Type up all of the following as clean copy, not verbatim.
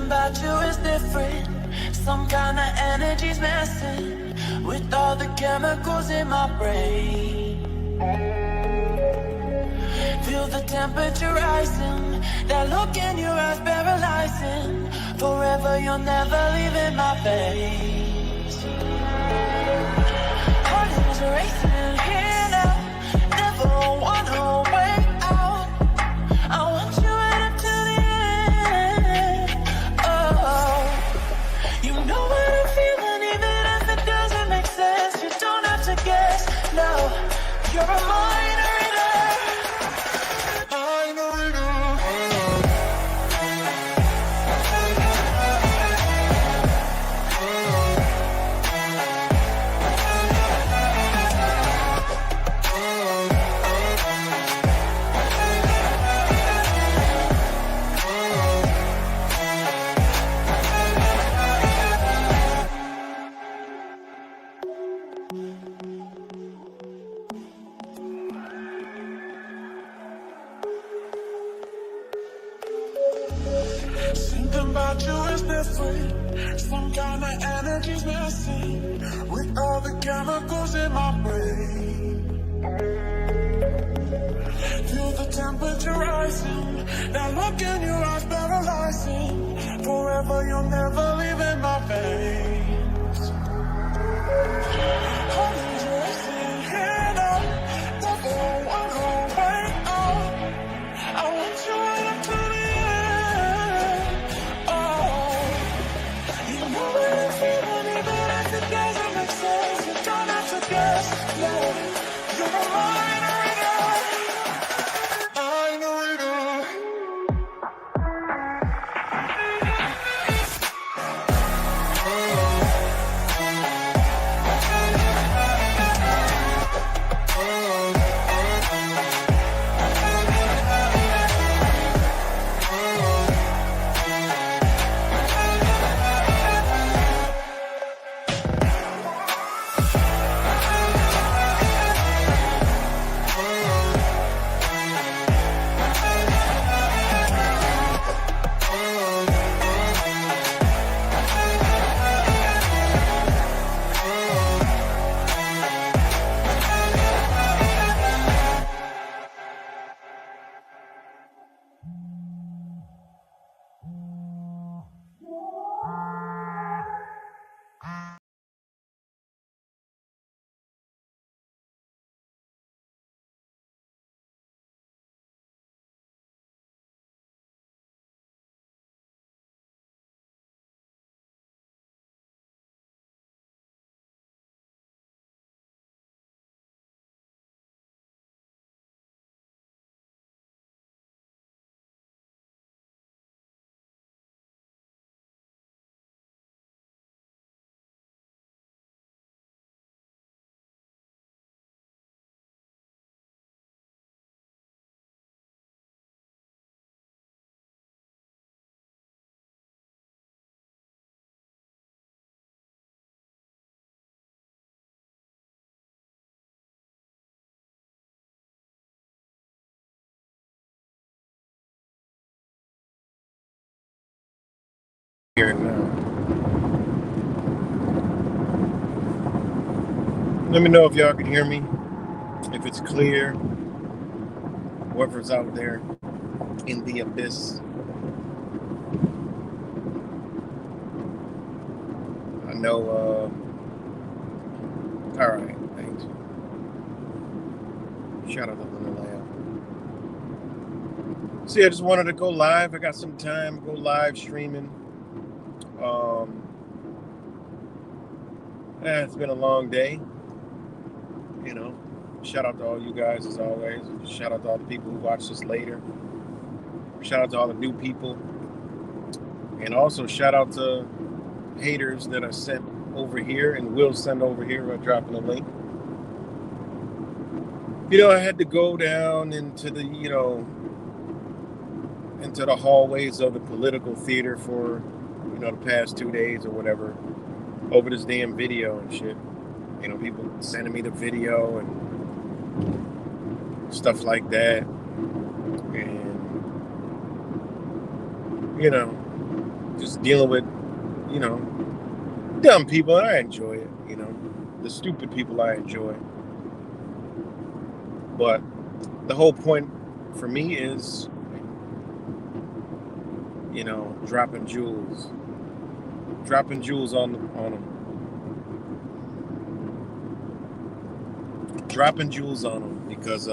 about you is different. Some kind of energy's messing with all the chemicals in my brain. Feel the temperature rising, that look in your eyes paralyzing. Forever you're never leaving my face. Heart is racing here now, never wanna wait out. I want you right up to the end. Oh, you know what I'm feeling, even if it doesn't make sense. You don't have to guess, no. You're a mind reader. Something about you is different. Some kind of energy's messing with all the chemicals in my brain. Feel the temperature rising, that look in your eyes paralyzing. Forever you'll never leave in my veins. Heart is racing here now, never wanna wait out. I want you right up to the end. Oh, you know what I'm feeling, even if it doesn't make sense. You don't have to guess, no. You're a mind reader. Mind reader. Here now. Let me know if y'all can hear me, if it's clear, whoever's out there in the abyss. I know, all right, thanks. Shout out to Little Lamb. See, I just wanted to go live. I got some time, go live streaming. It's been a long day, you know. Shout out to all you guys as always. Shout out to all the people who watch this later. Shout out to all the new people. And also shout out to haters that are sent over here and will send over here by dropping a link. You know, I had to go down into the, into the hallways of the political theater for, the past 2 days or whatever, over this damn video and shit. People sending me the video and stuff like that. And, just dealing with, you know, dumb people. And I enjoy it, you know. The stupid people I enjoy. But the whole point for me is, you know, dropping jewels on them, dropping jewels on them, because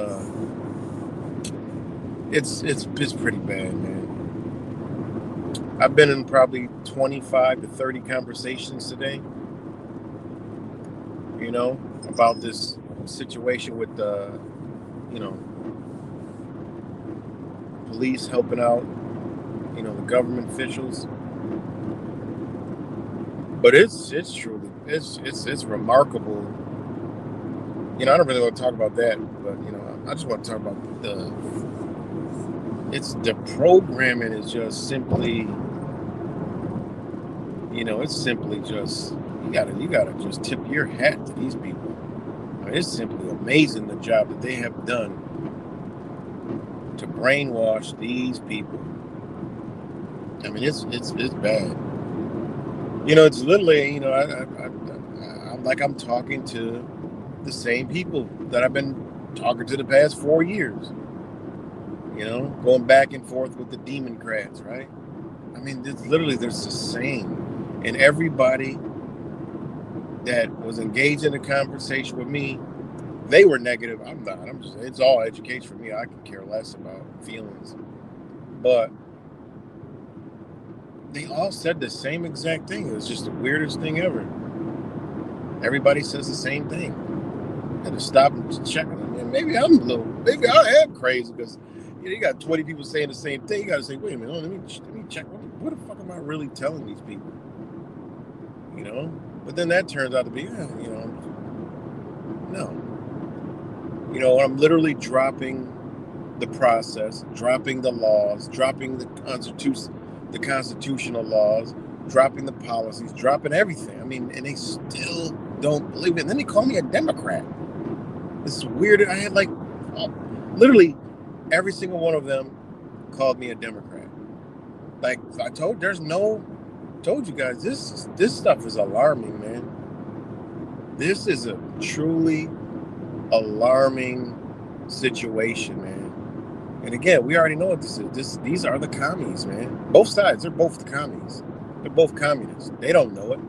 it's pretty bad, man. I've been in probably 25 to 30 conversations today, you know, about this situation with the, you know, police helping out, you know, the government officials. But it's truly it's remarkable. You know, I don't really want to talk about that, but you know, I just want to talk about the programming is just simply, you know, it's simply just you gotta just tip your hat to these people. I mean, it's simply amazing the job that they have done to brainwash these people. I mean, it's bad. You know, it's literally, you know, I'm like I'm talking to the same people that I've been talking to the past 4 years. You know, going back and forth with the Democrats, right? I mean, it's literally there's the same. And everybody that was engaged in a conversation with me, they were negative. I'm not. I'm just, it's all education for me. I can care less about feelings. But they all said the same exact thing. It was just the weirdest thing ever. Everybody says the same thing. Had to stop and check on them. And maybe I am crazy, because you got 20 people saying the same thing. You got to say, wait a minute, let me check. What the fuck am I really telling these people? You know? But then that turns out to be, you know, no. You know, I'm literally dropping the process, dropping the laws, dropping the constitutional laws, dropping the policies, dropping everything. I mean, and they still don't believe it. And then they call me a Democrat. This is weird. I had like literally every single one of them called me a Democrat. Like I told you guys, this stuff is alarming, man. This is a truly alarming situation, man. And again, we already know what this is. These are the commies, man. Both sides, they're both the commies. They're both communists. They don't know it,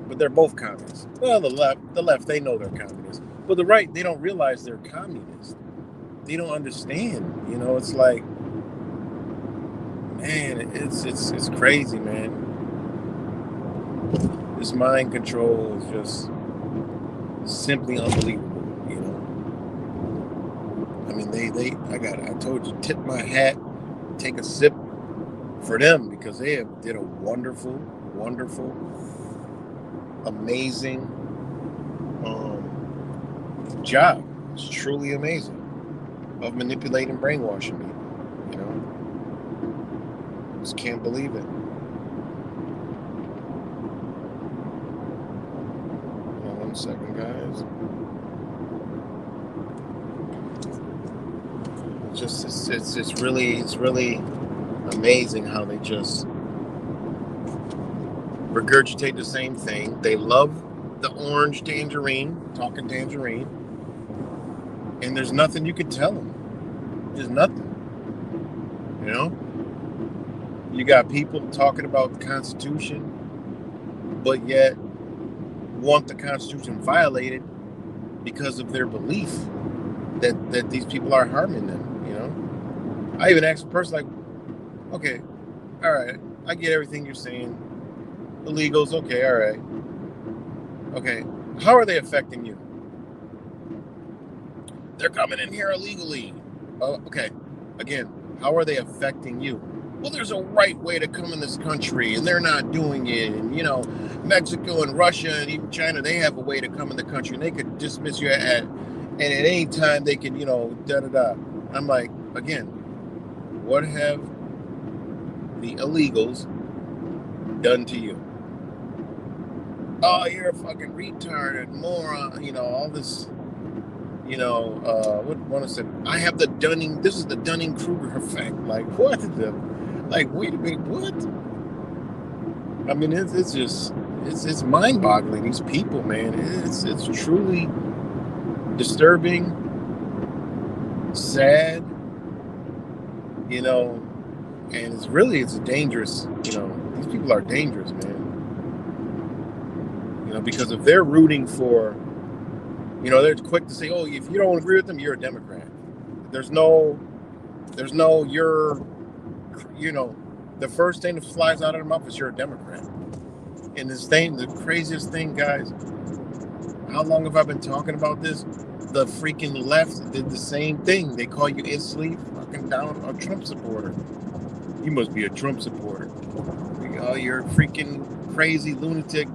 but they're both communists. Well, the left, they know they're communists. But the right, they don't realize they're communists. They don't understand. You know, it's like, man, it's crazy, man. This mind control is just simply unbelievable, you know. I mean, I told you, tip my hat, take a sip for them, because they did a wonderful, wonderful, amazing job. It's truly amazing of manipulating, brainwashing people, you know. Just can't believe it. Hold on 1 second, guys. It's really amazing how they just regurgitate the same thing. They love the orange tangerine, talking tangerine, and there's nothing you can tell them. There's nothing. You know? You got people talking about the Constitution, but yet want the Constitution violated because of their belief that these people are harming them, you know? I even asked a person, like, okay, all right, I get everything you're saying. Illegals, okay, all right. Okay, how are they affecting you? They're coming in here illegally. Okay, again, how are they affecting you? Well, there's a right way to come in this country, and they're not doing it. And, you know, Mexico and Russia and even China, they have a way to come in the country, and they could dismiss you and at any time they can, you know, da-da-da. I'm like, again, what have the illegals done to you? Oh, you're a fucking retarded moron, you know, all this, you know, what one said, I have this is the Dunning-Kruger effect. Like, what? Like, wait a minute, what? I mean, it's just it's mind-boggling. These people, man, it's truly disturbing, sad, you know, and it's a dangerous. These people are dangerous, man. Because if they're rooting for, they're quick to say, oh, if you don't agree with them, you're a Democrat. There's no, the first thing that flies out of their mouth is you're a Democrat. And the craziest thing, guys, how long have I been talking about this? The freaking left did the same thing. They call you instantly fucking down a Trump supporter. You must be a Trump supporter. You're a freaking crazy lunatic,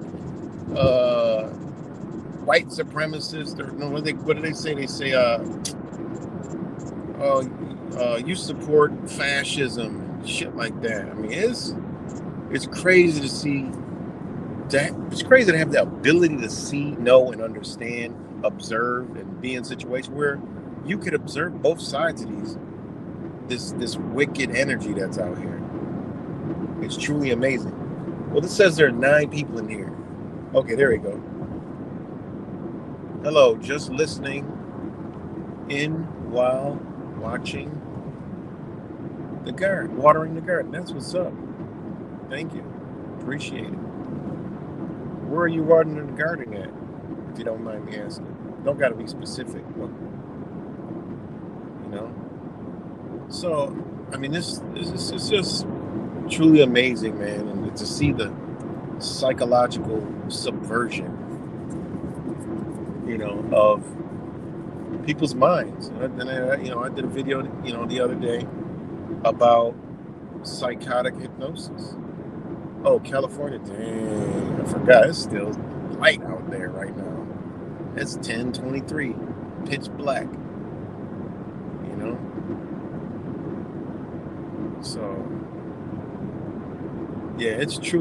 white supremacist, or no? What do they say? They say, you support fascism and shit like that. I mean, it's crazy to see that. It's crazy to have the ability to see, know, and understand, observe, and be in situations where you could observe both sides of this wicked energy that's out here. It's truly amazing. Well, this says there are 9 people in here. Okay, there we go. Hello, just listening in while watching the garden, watering the garden. That's what's up. Thank you. Appreciate it. Where are you watering the garden at? If you don't mind me asking. Don't got to be specific. So, I mean, this is just truly amazing, man. And to see the psychological subversion, of people's minds. And I did a video, the other day about psychotic hypnosis. Oh, California, dang, I forgot. It's still light out there right now. It's 10:23, pitch black. So, yeah, it's just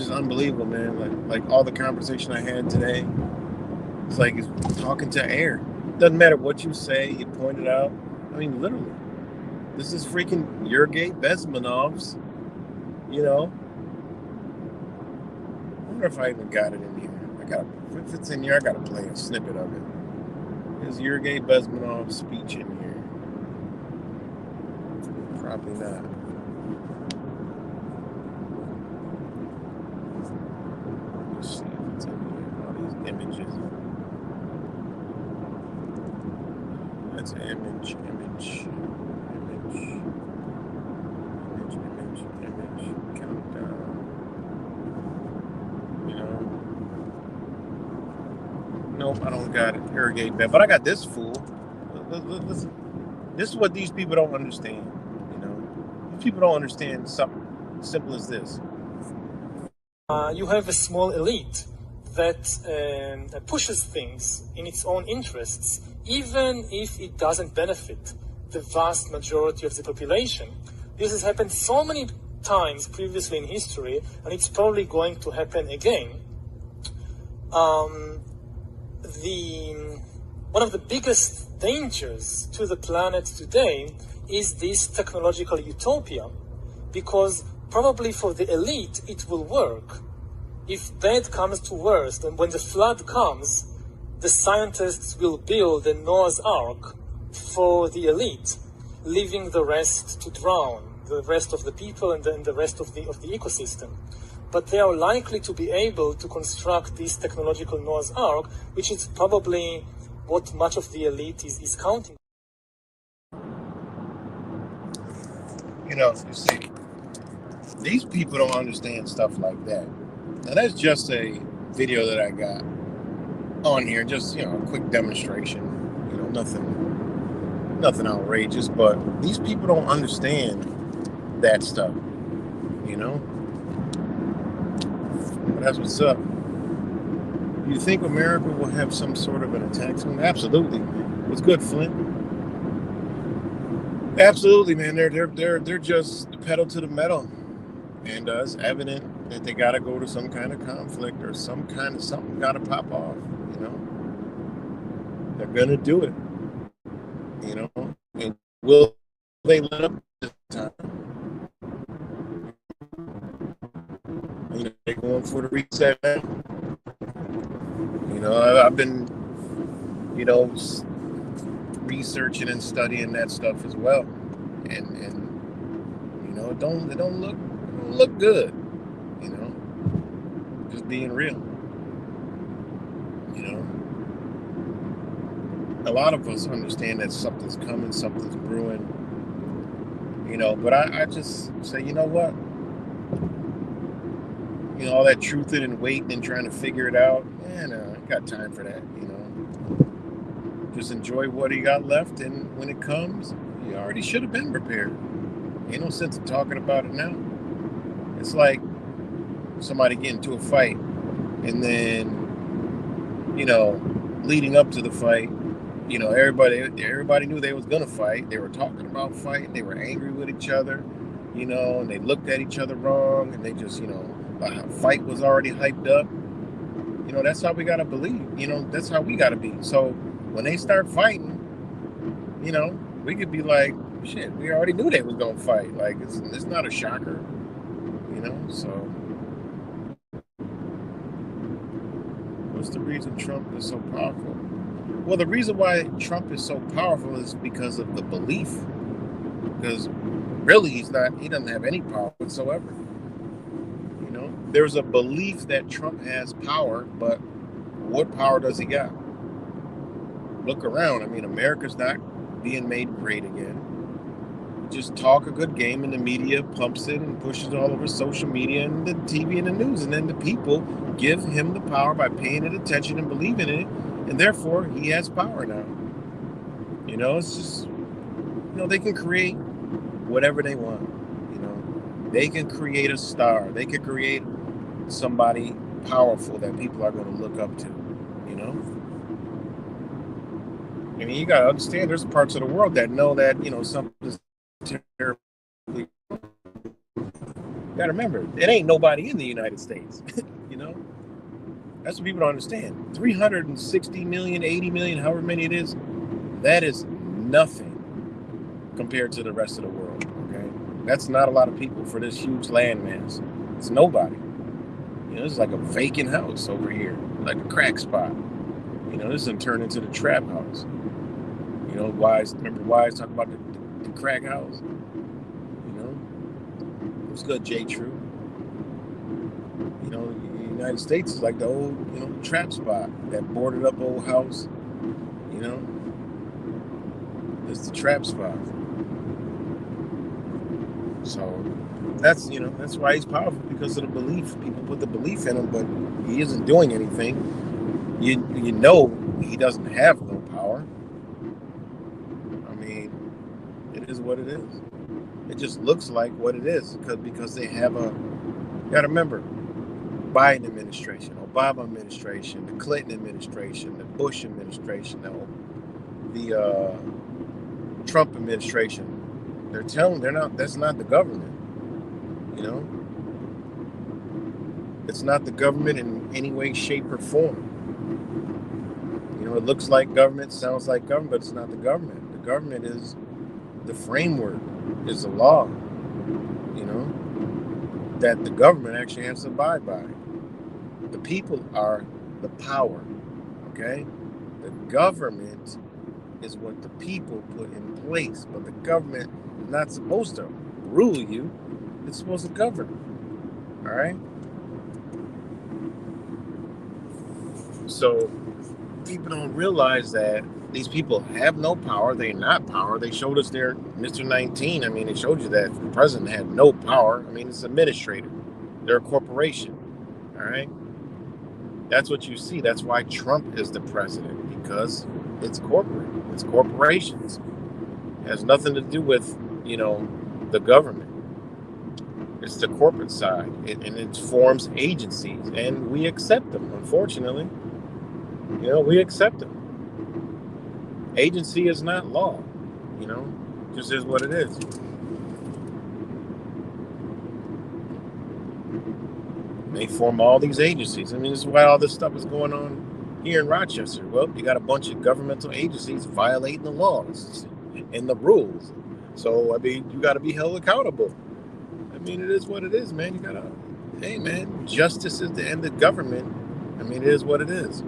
unbelievable, man. Like all the conversation I had today, it's like it's talking to air. Doesn't matter what you say, you point it out. I mean, literally, this is freaking Sergei Bezmenov's. I wonder if I even got it in here. If it's in here, I gotta play a snippet of it. There's Sergei Bezmenov's speech in here. Probably not. Let's see if it's in here. All these images. That's image, countdown. Nope, I don't got it. Irrigate bed, but I got this fool. Listen, this is what these people don't understand. These people don't understand something simple as this. You have a small elite that pushes things in its own interests, even if it doesn't benefit the vast majority of the population. This has happened so many times previously in history, and it's probably going to happen again. One of the biggest dangers to the planet today is this technological utopia, because probably for the elite it will work. If bad comes to worst, and when the flood comes, the scientists will build a Noah's Ark for the elite, leaving the rest to drown, the rest of the people and the rest of the ecosystem. But they are likely to be able to construct this technological Noah's Ark, which is probably what much of the elite is counting. You see, these people don't understand stuff like that. Now, that's just a video that I got on here, just, a quick demonstration, nothing outrageous, but these people don't understand that stuff, But that's what's up. Do you think America will have some sort of an attack soon? Absolutely. What's good, Flint? Absolutely, man. They're just the pedal to the metal, and it's evident that they got to go to some kind of conflict or something got to pop off. They're gonna do it. And will they let up this time? You know, they're going for the reset now. You know, I've been, you know, researching and studying that stuff as well, and you know, it don't look good. You know, just being real. You know, a lot of us understand that something's coming, something's brewing. You know, but I just say, you know what? You know, all that truthing and waiting and trying to figure it out, man, I got time for that. You know, just enjoy what he got left, and when it comes, you already should have been prepared. Ain't no sense in talking about it now. It's like somebody getting into a fight, and then, you know, leading up to the fight, you know, everybody knew they was gonna fight. They were talking about fighting. They were angry with each other, you know, and they looked at each other wrong, and they just, you know, the fight was already hyped up. You know, that's how we gotta believe. You know, that's how we gotta be. So when they start fighting, you know, we could be like, shit, we already knew they was gonna fight. Like, it's not a shocker, you know. So what's the reason Trump is so powerful? Well, the reason why Trump is so powerful is because of the belief. Because really, he doesn't have any power whatsoever. You know, there's a belief that Trump has power, but what power does he got? Look around. I mean, America's not being made great again. Just talk a good game, and the media pumps it and pushes it all over social media and the TV and the news, and then the people give him the power by paying it attention and believing in it, and therefore he has power now. You know, it's just, you know, they can create whatever they want. You know, they can create a star. They can create somebody powerful that people are going to look up to. You know, I mean, you got to understand, there's parts of the world that know that, you know, something's terribly. You got to remember, it ain't nobody in the United States. You know, that's what people don't understand. 360 million, 80 million, however many it is, that is nothing compared to the rest of the world. Okay, that's not a lot of people for this huge landmass. It's nobody. You know, it's like a vacant house over here, like a crack spot. You know, this is turned into the trap house. You know, remember Wise talking about the crack house? You know, it was good, J. True. You know, the United States is like the old, you know, trap spot, that boarded up old house. You know, it's the trap spot. So that's, you know, that's why he's powerful, because of the belief. People put the belief in him, but he isn't doing anything. You know, he doesn't have no power. I mean, it is what it is. It just looks like what it is because they have a. You got to remember, Biden administration, Obama administration, the Clinton administration, the Bush administration, the Trump administration. That's not the government. You know, it's not the government in any way, shape, or form. You know, it looks like government, sounds like government, but it's not the government. The government is the framework, is the law, you know, that the government actually has to abide by. The people are the power, okay? The government is what the people put in place, but the government is not supposed to rule you. It's supposed to govern, all right? So people don't realize that these people have no power. They're not power. They showed us their Mr. 19. I mean, they showed you that the president had no power. I mean, it's administrator. They're a corporation, all right? That's what you see. That's why Trump is the president, because it's corporate. It's corporations. It has nothing to do with, you know, the government. It's the corporate side, and it forms agencies, and we accept them, unfortunately. You know, we accept them. Agency is not law, you know, just is what it is. They form all these agencies. I mean, this is why all this stuff is going on here in Rochester. Well, you got a bunch of governmental agencies violating the laws and the rules. So, I mean, you got to be held accountable. I mean, it is what it is, man. You got to hey man, justice is the end of government. I mean, it is what it is.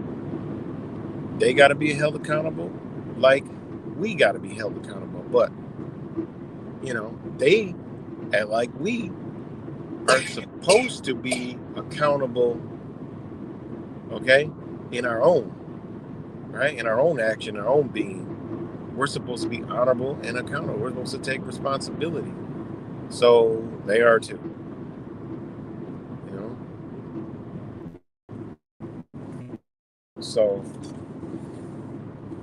They got to be held accountable, like we got to be held accountable. But they, and like we, are supposed to be accountable. Okay, in our own right, in our own action, our own being. We're supposed to be honorable and accountable. We're supposed to take responsibility. So they are too. So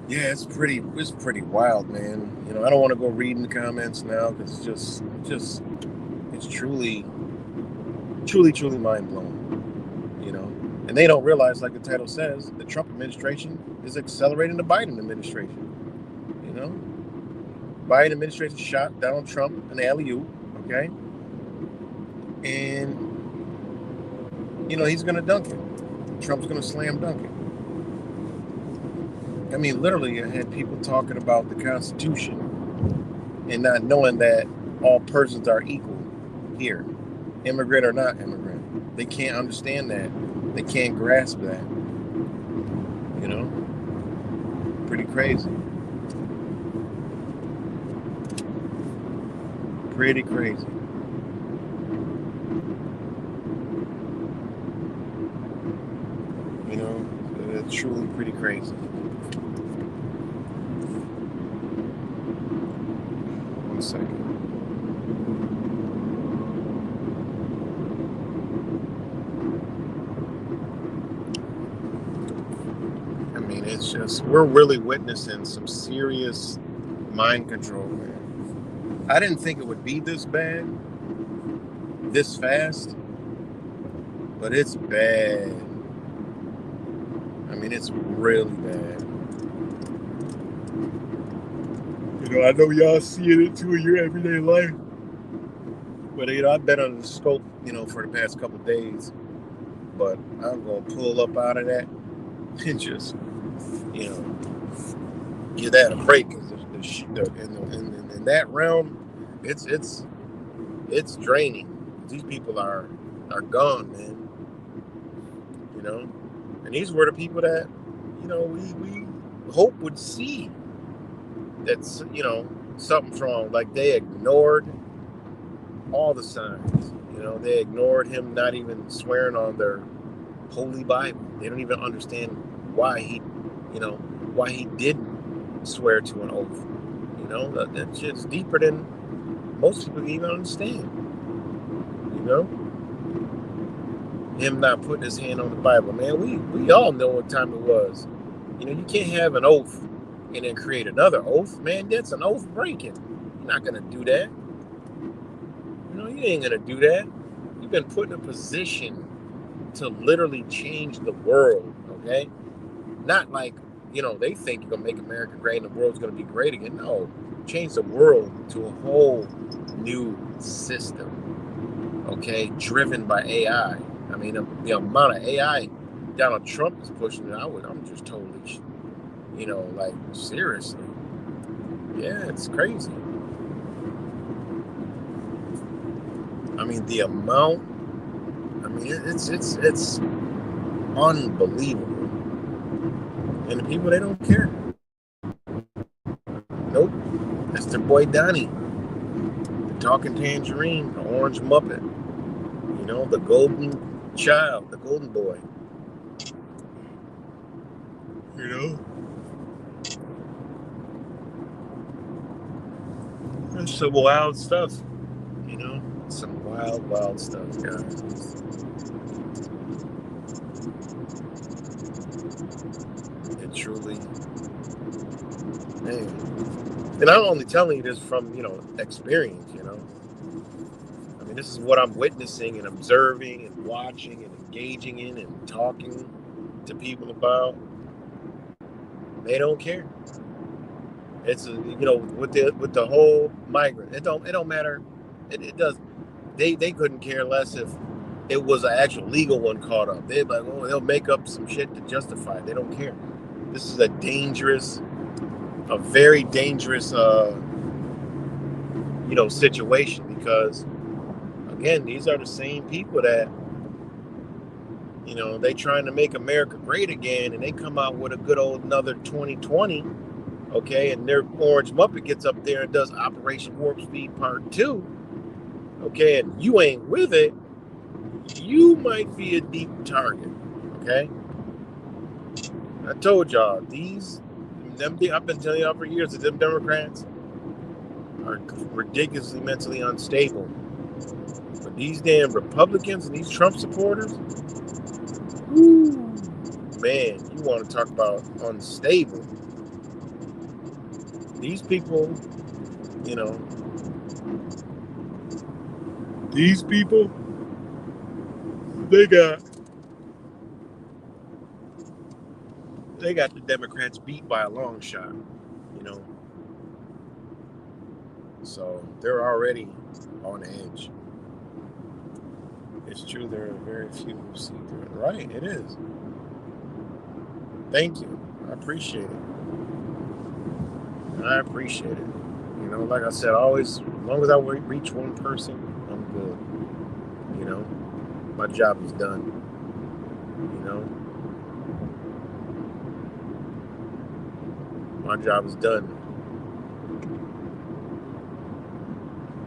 yeah, it's pretty wild, man. I don't want to go reading the comments now because it's truly mind blowing. And they don't realize, like the title says, the Trump administration is accelerating the Biden administration. Biden administration shot Donald Trump an alley-oop, okay? And he's gonna dunk it. Trump's gonna slam dunk it. I mean, literally, I had people talking about the Constitution and not knowing that all persons are equal here, immigrant or not immigrant. They can't understand that. They can't grasp that. Pretty crazy. Pretty crazy. It's truly pretty crazy. One second. I mean, it's just, we're really witnessing some serious mind control, man. I didn't think it would be this bad, this fast, but it's bad. I mean, it's really bad. I know y'all seeing it too in your everyday life. But, I've been under the scope, for the past couple of days. But I'm going to pull up out of that and just, give that a break. Because in that realm, it's draining. These people are gone, man. And these were the people that, we hope would see that's, something's wrong. Like, they ignored all the signs. They ignored him not even swearing on their holy Bible. They don't even understand why he didn't swear to an oath. That shit's deeper than most people can even understand. Him not putting his hand on the Bible, man. We all know what time it was. You can't have an oath and then create another oath, man. That's an oath breaking. You're not gonna do that. You ain't gonna do that. You've been put in a position to literally change the world, okay? Not like, they think you're gonna make America great and the world's gonna be great again. No, change the world to a whole new system, okay? Driven by AI. I mean, the amount of AI Donald Trump is pushing, I'm just totally, like, seriously. Yeah, it's crazy. I mean, the amount, it's unbelievable. And the people, they don't care. Nope. That's their boy Donnie. The talking tangerine, the orange Muppet. The golden child, the golden boy. That's some wild stuff. Some wild stuff, guys. It truly, man. And I'm only telling you this from, experience, I mean, this is what I'm witnessing and observing and watching and engaging in and talking to people about. They don't care. It's, with the whole migrant, it don't matter. It does. They couldn't care less if it was an actual legal one caught up. They're like, they'll make up some shit to justify it. They don't care. This is a very dangerous, situation, because again, these are the same people that You know, they trying to make America great again, and they come out with a good old another 2020, okay, and their orange Muppet gets up there and does Operation Warp Speed Part 2, okay, and you ain't with it, you might be a deep target, okay? I told y'all, I've been telling y'all for years that them Democrats are ridiculously mentally unstable. But these damn Republicans and these Trump supporters, whoo, man, you want to talk about unstable. These people, you know, these people, they got the Democrats beat by a long shot, you know. So they're already on edge. It's true, there are very few who see through it. Right, it is. Thank you. I appreciate it. I appreciate it. You know, like I said, always, as long as I reach one person, I'm good. You know, my job is done. You know, my job is done.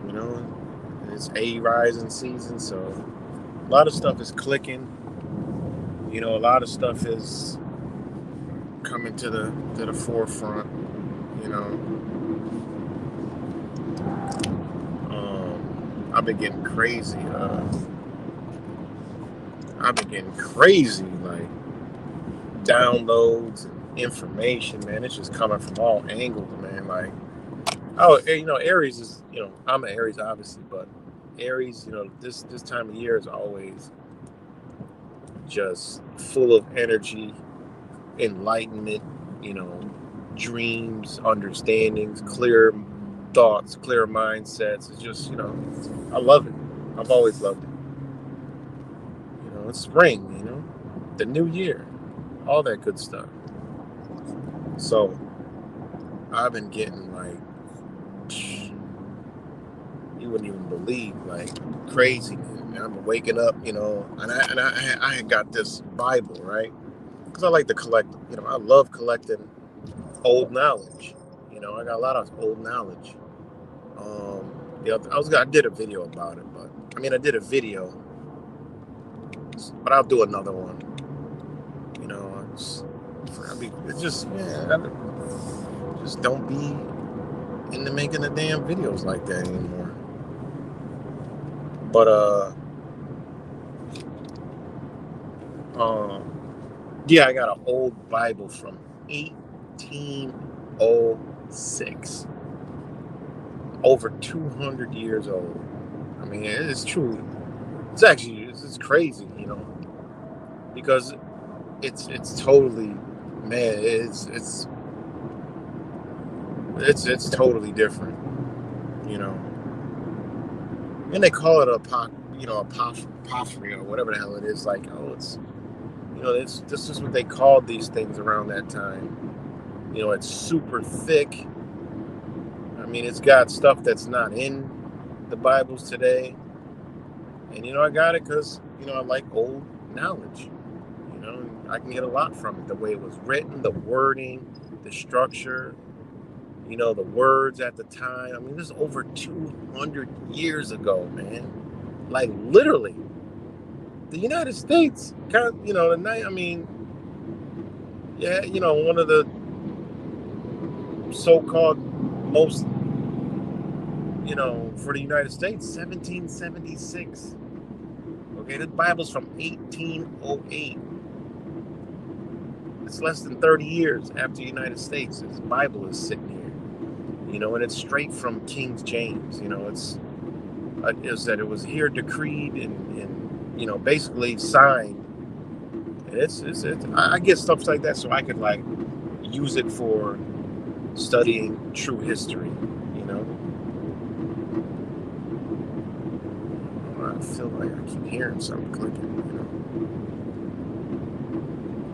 You know, it's A rising season, so a lot of stuff is clicking. You know, a lot of stuff is coming to the forefront. You know, I've been getting crazy. Like downloads and information, man. It's just coming from all angles, man. Like, oh, you know, Aries is, you know, I'm an Aries, obviously, but Aries, you know, this time of year is always just full of energy, enlightenment, you know, dreams, understandings, clear thoughts, clear mindsets. It's just, you know, I love it. I've always loved it. You know, it's spring, you know, the new year, all that good stuff. So I've been getting like, you wouldn't even believe, like crazy, man. I'm waking up, you know, and I had got this Bible, right? Because I like to collect, you know, I love collecting old knowledge. You know, I got a lot of old knowledge. I did a video about it, but I did a video, but I'll do another one. You know, it's just, man, just don't be into making the damn videos like that anymore. But yeah, I got an old Bible from 1806, over 200 years old. I mean, it's true. It's actually, it's crazy, you know, because it's totally, man, it's totally different, you know. And they call it apophyry or whatever the hell it is. Like, oh, it's, you know, this is what they called these things around that time. You know, it's super thick. I mean, it's got stuff that's not in the Bibles today. And, you know, I got it because, you know, I like old knowledge. You know, I can get a lot from it. The way it was written, the wording, the structure, you know, the words at the time. I mean, this is over 200 years ago, man. Like, literally. The United States, you know, yeah, you know, one of the so-called most, you know, for the United States, 1776. Okay, the Bible's from 1808. It's less than 30 years after the United States. This Bible is sitting here, you know, and it's straight from King James. You know, it said it was here decreed and you know, basically signed. I get stuff like that so I could like use it for studying true history, you know. I feel like I keep hearing something clicking, you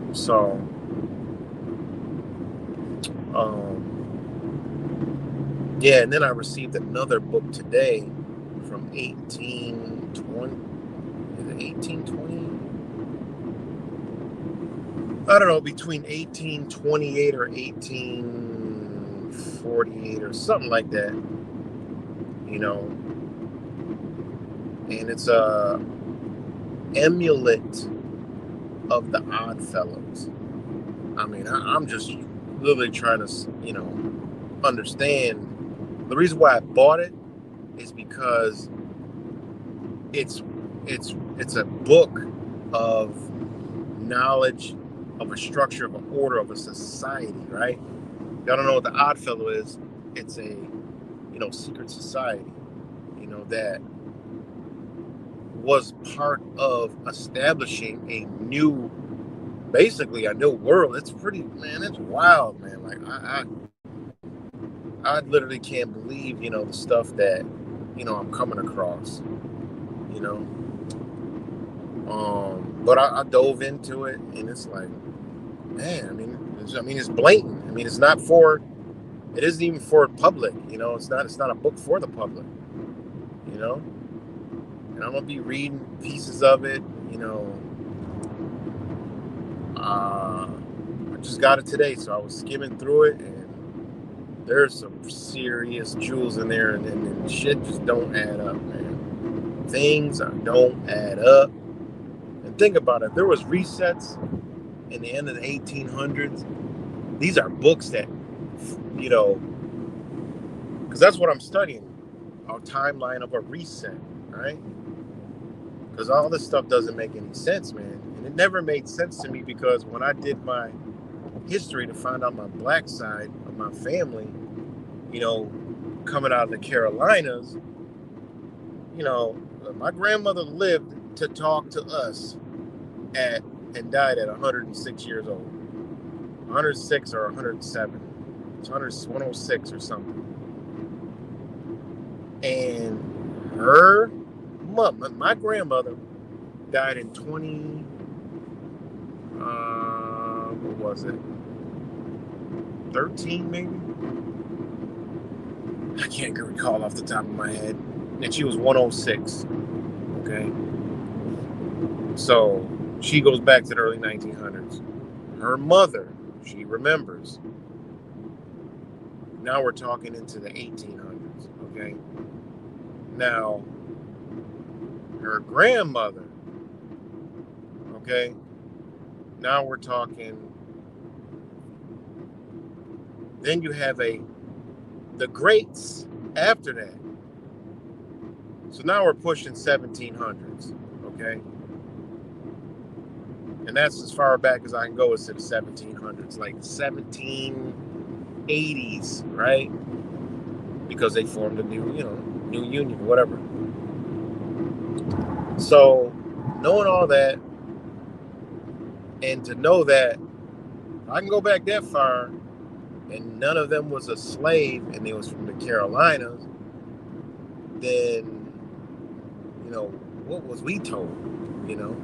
know. So, yeah, and then I received another book today from 1820. I don't know, between 1828 or 1848 or something like that, you know. And it's a amulet of the Odd Fellows. I mean, I'm just literally trying to, you know, understand. The reason why I bought it is because it's a book of knowledge of a structure, of an order, of a society, right? Y'all don't know what the Odd Fellow is. It's a, you know, secret society, you know, that was part of establishing basically a new world. It's pretty, man, it's wild, man. Like I literally can't believe, you know, the stuff that, you know, I'm coming across, you know. But I dove into it, and it's like, man, I mean, it's blatant. I mean, it isn't even for public, you know. It's not a book for the public, you know. And I'm gonna be reading pieces of it, you know. I just got it today, so I was skimming through it, and there's some serious jewels in there, and shit just don't add up, man. Things don't add up. And think about it, there was resets in the end of the 1800s. These are books that, you know, because that's what I'm studying, a timeline of a reset, right? Because all this stuff doesn't make any sense, man. And it never made sense to me, because when I did my history to find out my black side of my family, you know, coming out of the Carolinas, you know, my grandmother lived to talk to us and died at 106 years old. 106 or 107. It's 106 or something. And her mom, my grandmother, died in 13 maybe? I can't recall off the top of my head. And she was 106. Okay. So she goes back to the early 1900s. Her mother, she remembers. Now we're talking into the 1800s. Okay. Now, her grandmother, okay, now we're talking, then you have the greats after that. So now we're pushing 1700s, okay? And that's as far back as I can go, is to the 1700s, like 1780s, right? Because they formed a new union, whatever. So, knowing all that, and to know that I can go back that far, and none of them was a slave, and they was from the Carolinas, then, you know, what was we told, you know,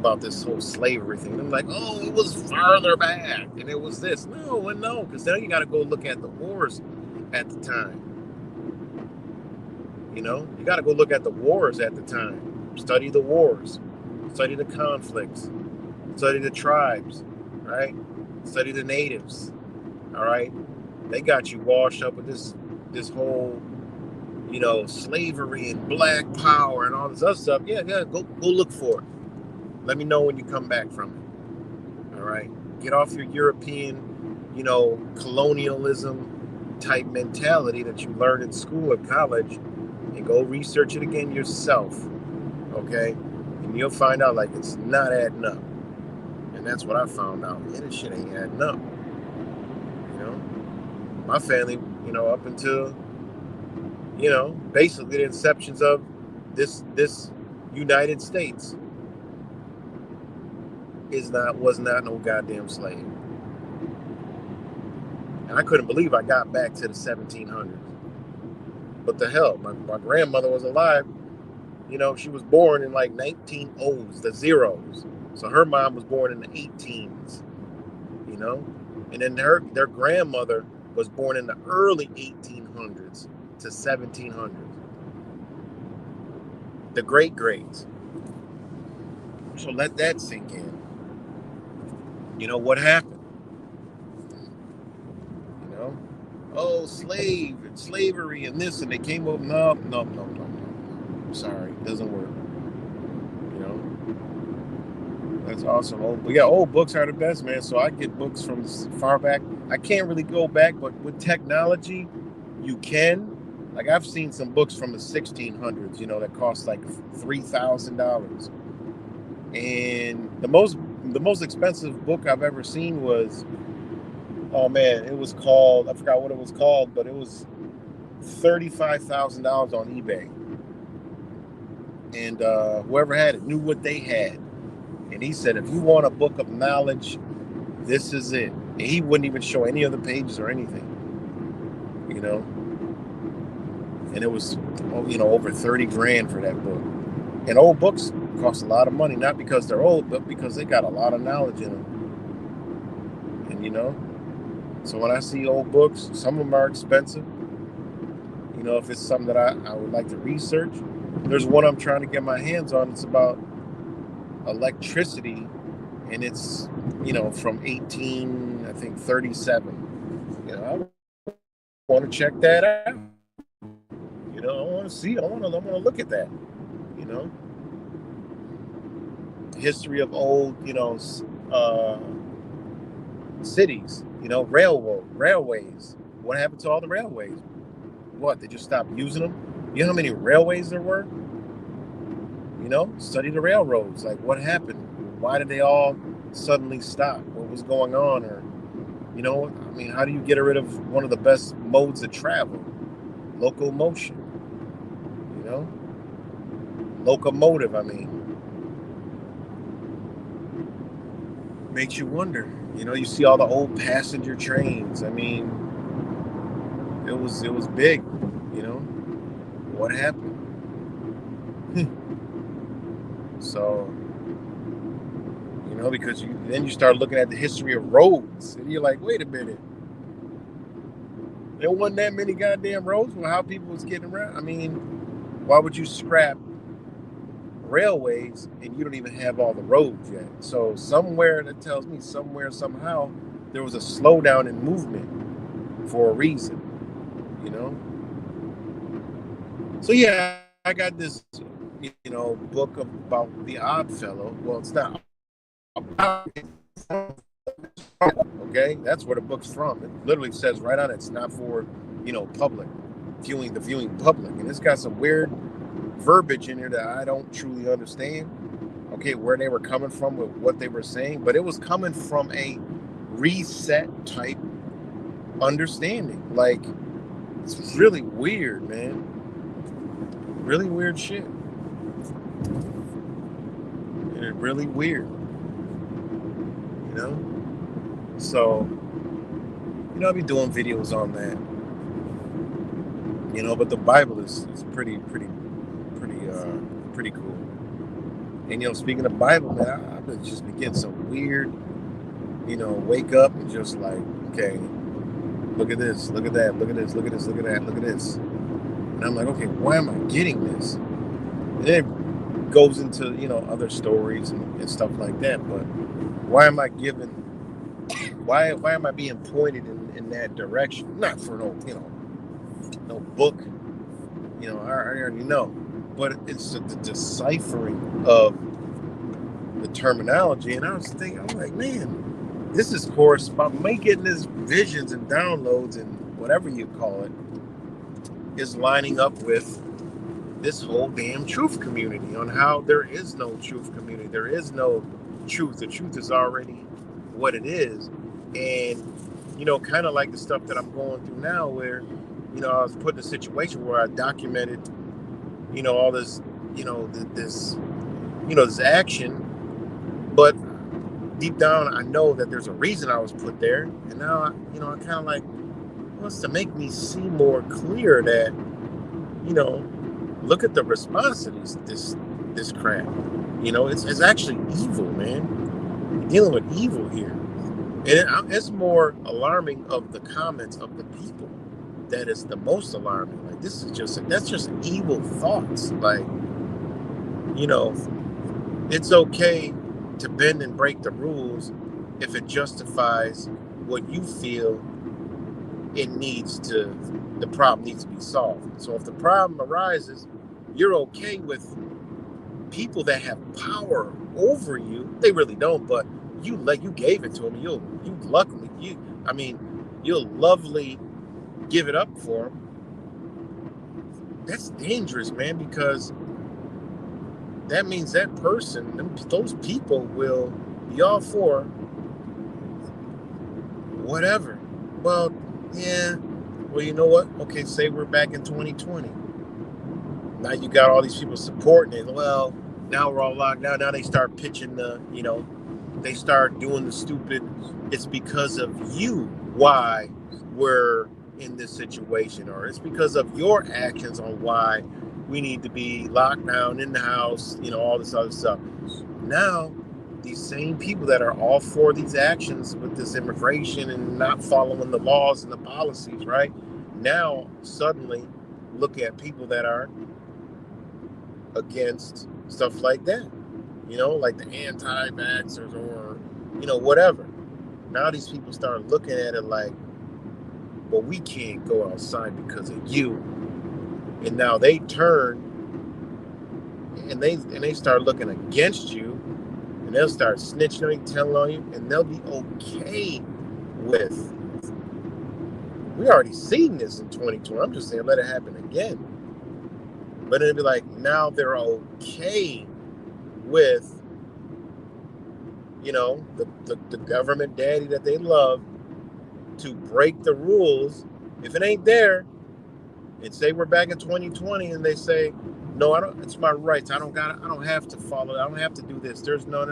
about this whole slavery thing? I'm like, oh, it was farther back, and it was this. No, because then you got to go look at the wars at the time. You know, you got to go look at the wars at the time. Study the wars, study the conflicts, study the tribes, right? Study the natives, all right? They got you washed up with this whole, you know, slavery and black power and all this other stuff. Yeah, go look for it. Let me know when you come back from it, all right? Get off your European, you know, colonialism type mentality that you learned in school or college, and go research it again yourself. Okay, and you'll find out, like, it's not adding up. And that's what I found out. Man, this shit ain't adding up. You know, my family, you know, up until, you know, basically the inceptions of this United States was not no goddamn slave. And I couldn't believe I got back to the 1700s. But the hell, my grandmother was alive. You know, she was born in like 1900s, the zeros. So her mom was born in the 18s, you know? And then their grandmother was born in the early 1800s to 1700s. The greats. So let that sink in. what happened? Oh, slavery and this, and they came up. No. Sorry, it doesn't work. That's awesome. Old books are the best, man. So I get books from far back. I can't really go back, but with technology, you can. Like, I've seen some books from the 1600s, that cost like $3,000. And the most expensive book I've ever seen was, oh man, it was called, I forgot what it was called, but it was $35,000 on eBay. And whoever had it knew what they had. And he said, if you want a book of knowledge, this is it. And he wouldn't even show any of the pages or anything, And it was, over 30 grand for that book. And old books cost a lot of money, not because they're old, but because they got a lot of knowledge in them. And, so when I see old books, some of them are expensive. If it's something that I would like to research. There's one I'm trying to get my hands on. It's about electricity, and it's from 1837. I want to check that out. I want to see. I want to look at that. History of old cities. Railways. What happened to all the railways? What, they just stopped using them? You know how many railways there were? Study the railroads. Like, what happened? Why did they all suddenly stop? What was going on? Or, how do you get rid of one of the best modes of travel? Locomotion. Locomotive, makes you wonder. You see all the old passenger trains. It was big. What happened? So, because then you start looking at the history of roads, and you're like, wait a minute, there wasn't that many goddamn roads for how people was getting around. Why would you scrap railways and you don't even have all the roads yet? So somewhere, that tells me somehow there was a slowdown in movement for a reason, So yeah, I got this book about the Odd Fellow. Well, it's not about it. Okay, that's where the book's from. It literally says right on it, it's not for public viewing, the viewing public, and it's got some weird verbiage in here that I don't truly understand. Okay, where they were coming from with what they were saying, but it was coming from a reset type understanding. Like, it's really weird, man. Really weird shit. And really weird. So, I'll be doing videos on that. But the Bible is pretty cool. And speaking of Bible, man, I've been just getting some weird, wake up and just like, okay, look at this, look at that, look at this, look at this, look at that, look at this. And I'm like, okay, why am I getting this? And then it goes into, other stories and stuff like that. But why am I being pointed in that direction? Not for no book. I already know. But it's the deciphering of the terminology. And I was thinking, I'm like, man, this is corresponding. Me getting these visions and downloads and whatever you call it is lining up with this whole damn truth community on how there is no truth community. There is no truth. The truth is already what it is. And, kind of like the stuff that I'm going through now where, I was put in a situation where I documented, all this, this action, but deep down, I know that there's a reason I was put there. And now, I kind of like, wants to make me see more clear that, look at the response to this crap. It's actually evil, man. We're dealing with evil here. And it's more alarming of the comments of the people that is the most alarming. Like, that's just evil thoughts. Like, it's okay to bend and break the rules if it justifies what you feel the problem needs to be solved. So if the problem arises, you're okay with people that have power over you. They really don't, but you gave it to them. You'll lovely give it up for them. That's dangerous, man, because that means that person, those people will be all for whatever. Well, yeah. Well, you know what? Okay, say we're back in 2020. Now you got all these people supporting it. Well, now we're all locked down. Now they start pitching they start doing the stupid, it's because of you why we're in this situation, or it's because of your actions on why we need to be locked down in the house, all this other stuff. Now, these same people that are all for these actions with this immigration and not following the laws and the policies, right? Now, suddenly look at people that are against stuff like that, like the anti-vaxxers or, whatever. Now these people start looking at it like, well, we can't go outside because of you. And now they turn and they start looking against you, and they'll start snitching on you, telling on you, and they'll be okay with. We already seen this in 2020. I'm just saying, let it happen again. But it'll be like, now they're okay with, the government daddy that they love to break the rules. If it ain't there, and say we're back in 2020 and they say, no, I don't, it's my rights. I don't have to follow it. I don't have to do this. There's no.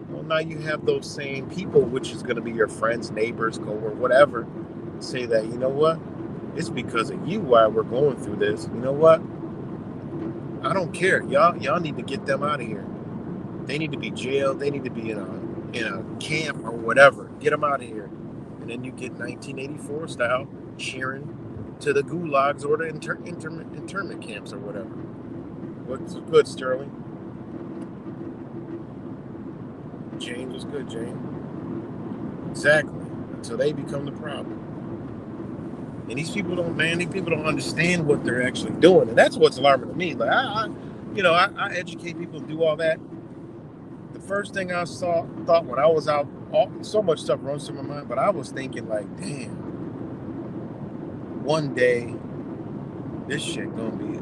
Well, now you have those same people, which is going to be your friends, neighbors, co-workers, whatever, say that, you know what? It's because of you why we're going through this. You know what? I don't care. Y'all need to get them out of here. They need to be jailed. They need to be in a camp or whatever. Get them out of here. And then you get 1984 style cheering to the gulags or the internment camps or whatever. What's good, Sterling? James was good, James. Exactly. Until they become the problem. And these people don't understand what they're actually doing. And that's what's alarming to me. Like I educate people and do all that. The first thing I thought when I was out, so much stuff runs through my mind, but I was thinking like, damn, one day this shit gonna be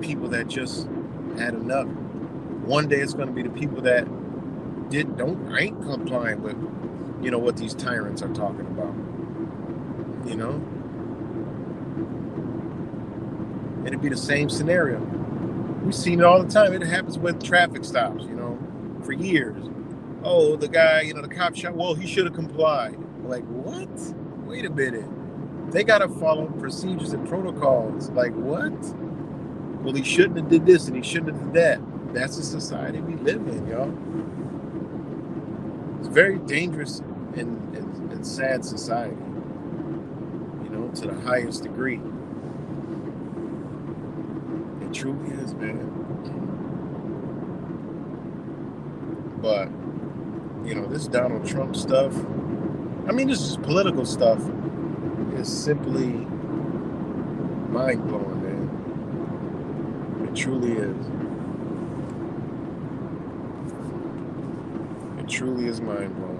people that just had enough. One day it's gonna be the people that ain't complying with, what these tyrants are talking about. It'd be the same scenario. We've seen it all the time. It happens with traffic stops, for years. Oh, the guy, the cop shot. Well, he should have complied. Like, what? Wait a minute. They got to follow procedures and protocols. Like, what? Well, he shouldn't have did this and he shouldn't have did that. That's the society we live in, y'all. It's very dangerous and sad society, to the highest degree. It truly is, man. But, this Donald Trump stuff, this is political stuff, is simply mind-blowing, man. It truly is. It truly is mind-blowing.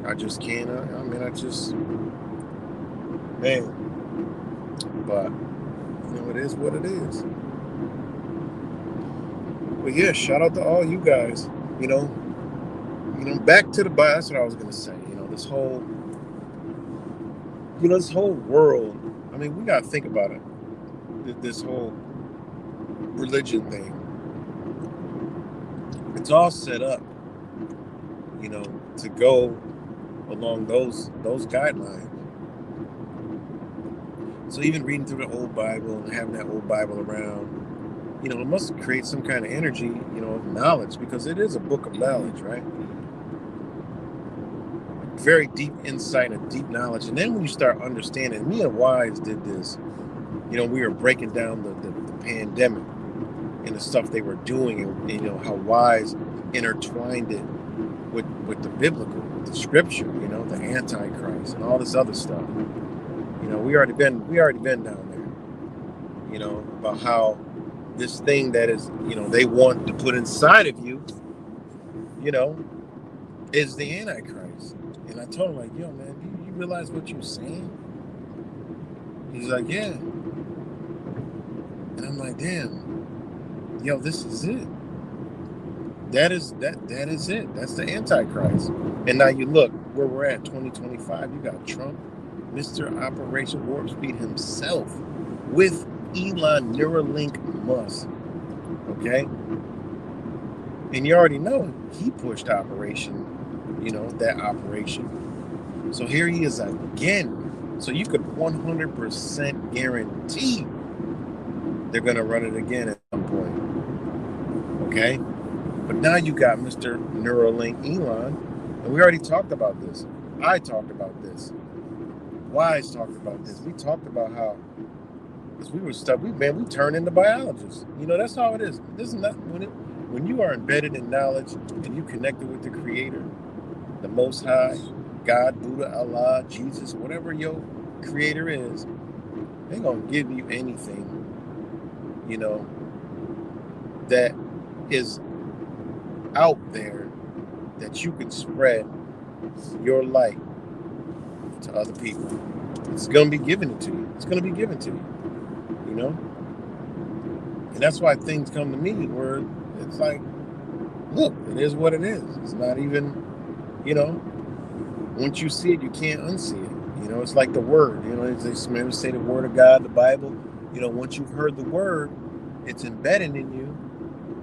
I just can't, man. But, it is what it is. But yeah, shout out to all you guys. Back to the Bible. That's what I was gonna say. This whole world. We gotta think about it. This whole religion thing. It's all set up, to go along those guidelines. So even reading through the old Bible and having that old Bible around, it must create some kind of energy, of knowledge, because it is a book of knowledge, right? Very deep insight and deep knowledge. And then when you start understanding, me and Wise did this, we were breaking down the pandemic and the stuff they were doing, and you know how Wise intertwined it with the biblical, with the scripture, you know, the Antichrist and all this other stuff. You know, we already been down there. You know, about how this thing that is, you know, they want to put inside of you, you know, is the Antichrist. And I told him, like, yo, man, do you realize what you're saying? He's like, yeah. And I'm like, damn, yo, this is it. That is it. That's the Antichrist. And now you look where we're at, 2025. You got Trump, Mr. Operation Warp Speed himself, with Elon Neuralink Musk. Okay? And you already know he pushed Operation, you know, that operation. So here he is again. So you could 100% guarantee they're going to run it again at some point. Okay? But now you got Mr. Neuralink Elon, and we already talked about this. I talked about this. Wise talked about this. We talked about how, because we were stuck, we turned into biologists. You know, that's how it is. This is not when you are embedded in knowledge and you connected with the Creator, the Most High, God, Buddha, Allah, Jesus, whatever your Creator is, they're gonna give you anything, you know, that is out there that you could spread your light to other people. It's going to be given to you. It's going to be given to you, you know? And that's why things come to me where it's like, look, it is what it is. It's not even, you know, once you see it, you can't unsee it. You know, it's like the word, you know, they say the word of God, the Bible, you know, once you've heard the word, it's embedded in you.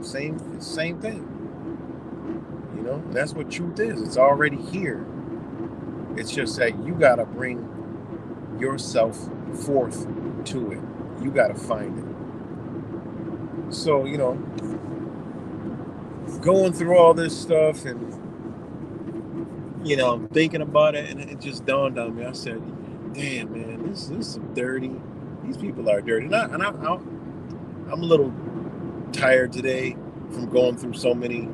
Same thing. You know, and that's what truth is. It's already here. It's just that you got to bring yourself forth to it. You got to find it. So, you know, going through all this stuff and, you know, thinking about it, and it just dawned on me. I said, damn, man, this is some dirty. These people are dirty. And I'm a little tired today from going through so many,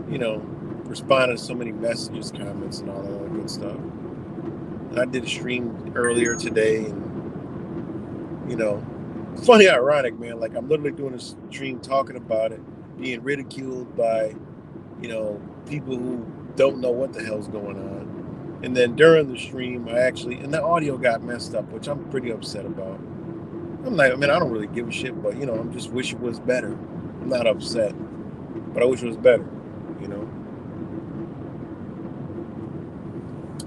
you know, responding to so many messages, comments, and all that other good stuff. And I did a stream earlier today, and, you know, it's funny, ironic, man. Like, I'm literally doing a stream talking about it, being ridiculed by, you know, people who don't know what the hell's going on. And then during the stream, and the audio got messed up, which I'm pretty upset about. I'm like, I mean, I don't really give a shit, but, you know, I'm just wish it was better. I'm not upset, but I wish it was better, you know.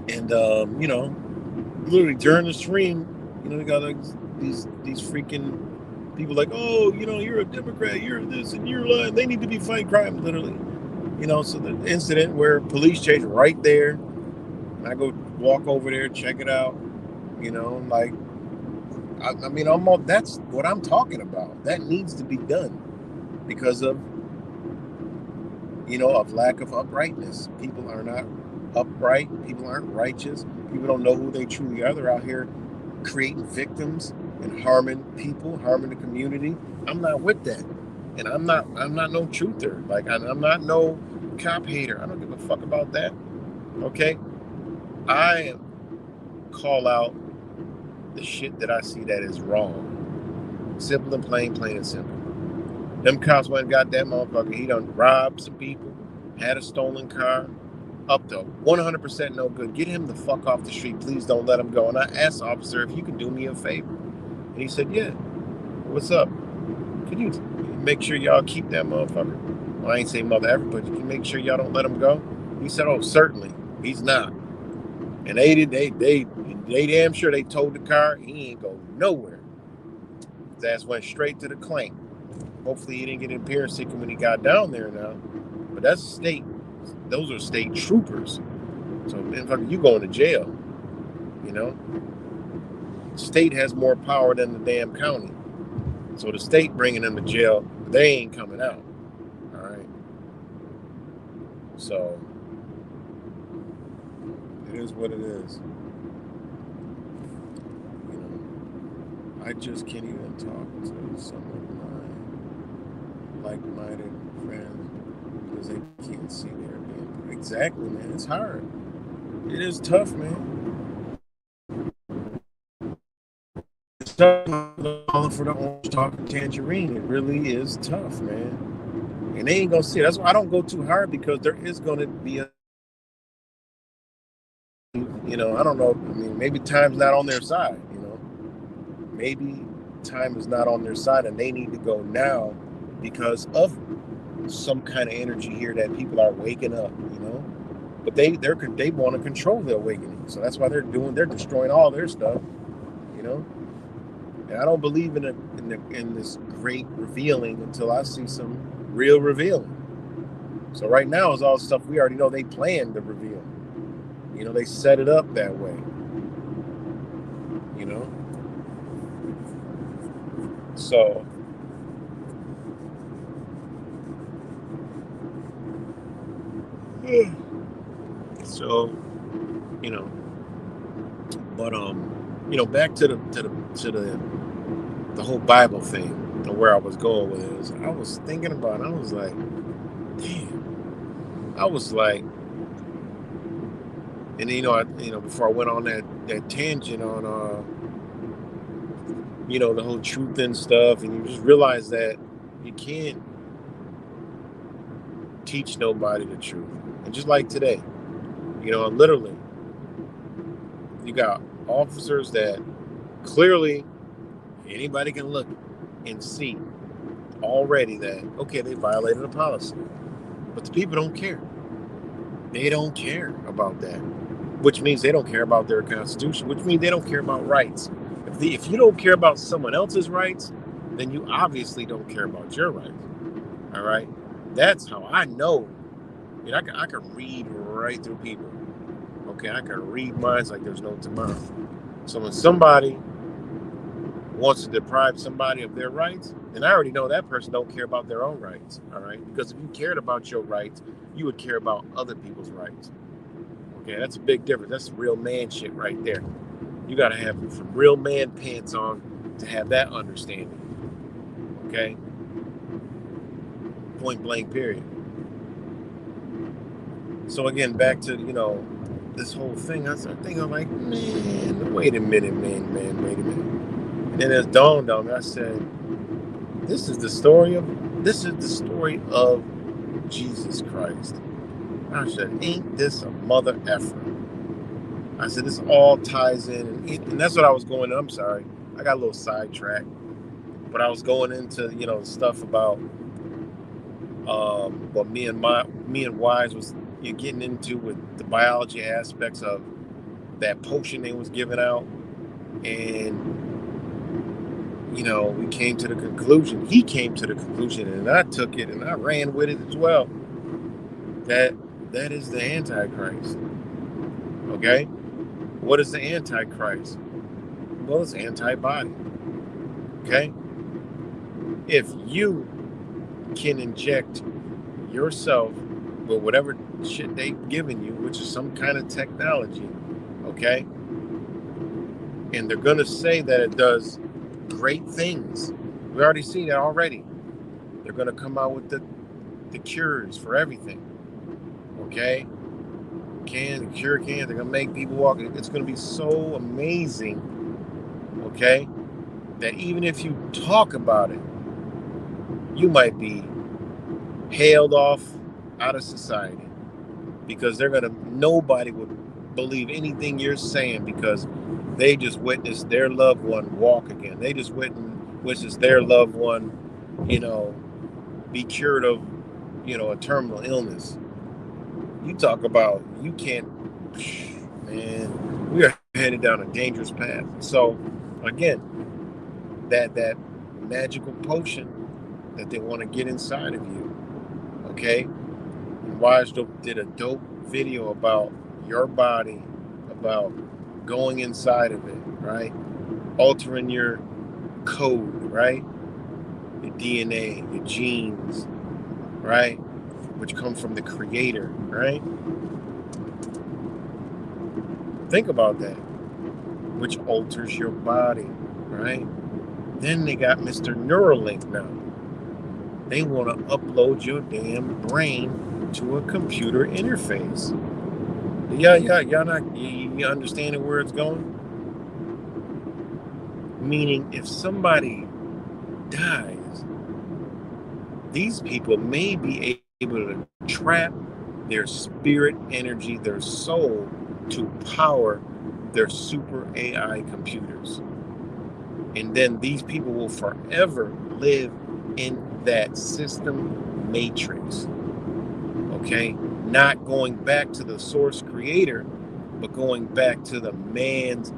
And, you know, literally during the stream, you know, they got like these freaking people like, oh, you know, you're a Democrat, you're this, and you're lying. They need to be fighting crime, literally. You know, so the incident where police chase right there, and I go walk over there, check it out, you know, like, I mean, that's what I'm talking about. That needs to be done because of, you know, of lack of uprightness. People are not upright. People aren't righteous. People don't know who they truly are. They're out here creating victims and harming people, harming the community. I'm not with that. And I'm not no truther. Like, I'm not no cop hater. I don't give a fuck about that. Okay? I call out the shit that I see that is wrong. Simple and plain and simple. Them cops went and got that motherfucker. He done robbed some people, had a stolen car, up to 100% no good. Get him the fuck off the street. Please don't let him go. And I asked the officer if you can do me a favor. And he said, yeah. What's up? Could you make sure y'all keep that motherfucker? Well, I ain't say mother ever, but can you make sure y'all don't let him go? He said, oh, certainly. He's not. And they damn sure they towed the car. He ain't go nowhere. His ass went straight to the clank. Hopefully he didn't get an appearance ticket when he got down there now. But that's state. Those are state troopers. So, you going to jail. You know? State has more power than the damn county. So the state bringing them to jail, they ain't coming out. All right? So, it is what it is. You know? I just can't even talk to some of my like-minded friends because they can't see they're being. Exactly, man. It's hard. It is tough, man. It's tough for the orange talking tangerine. It really is tough, man. And they ain't gonna see it. That's why I don't go too hard, because there is gonna be a, I don't know. I mean, maybe time's not on their side. Maybe time is not on their side, and they need to go now because of some kind of energy here that people are waking up. But they want to control the awakening, so that's why they're destroying all their stuff. And I don't believe in this great revealing until I see some real revealing. So right now is all stuff we already know they planned to reveal. They set it up that way. So but back to the whole Bible thing, and where I was going with it is, I was thinking about it. I was like, damn. I was like, and before I went on that tangent on the whole truth and stuff, and you just realize that you can't teach nobody the truth. And just like today, literally, you got officers that clearly anybody can look and see already that, okay, they violated a policy. But the people don't care. They don't care about that, which means they don't care about their constitution, which means they don't care about rights. If you don't care about someone else's rights, then you obviously don't care about your rights. All right? That's how I know. I can read right through people. Okay, I can read minds like there's no tomorrow. So when somebody wants to deprive somebody of their rights, then I already know that person don't care about their own rights. All right? Because if you cared about your rights, you would care about other people's rights. Okay, that's a big difference. That's real man shit right there. You got to have some real man pants on to have that understanding. Okay? Point blank, period. So again, back to, this whole thing, I started thinking, I'm like, man, wait a minute, man, wait a minute. And then it dawned on me, I said, this is the story of Jesus Christ. I said, ain't this a mother effer? I said, this all ties in, and that's what I was going. I'm sorry, I got a little sidetracked, but I was going into stuff about what me and Wise was getting into with the biology aspects of that potion they was giving out, and we came to the conclusion. He came to the conclusion, and I took it and I ran with it as well. That is the Antichrist. Okay. What is the Antichrist? Well, it's antibody. Okay? If you can inject yourself with whatever shit they've given you, which is some kind of technology, okay? And they're going to say that it does great things. We already see that already. They're going to come out with the cures for everything. Okay? They're going to make people walk. It's going to be so amazing, okay, that even if you talk about it, you might be hailed off out of society, because nobody would believe anything you're saying, because they just witnessed their loved one walk again. They just witnessed their loved one, be cured of, a terminal illness. You talk about, you can't, man, we are headed down a dangerous path. So again, that magical potion that they want to get inside of you, okay? Wise did a dope video about your body, about going inside of it, right? Altering your code, right? Your DNA, your genes, right? Which come from the Creator, right? Think about that. Which alters your body, right? Then they got Mr. Neuralink now. They want to upload your damn brain to a computer interface. You understanding where it's going? Meaning, if somebody dies, these people may be able to trap their spirit energy, their soul, to power their super AI computers. And then these people will forever live in that system matrix. Okay? Not going back to the source creator, but going back to the man's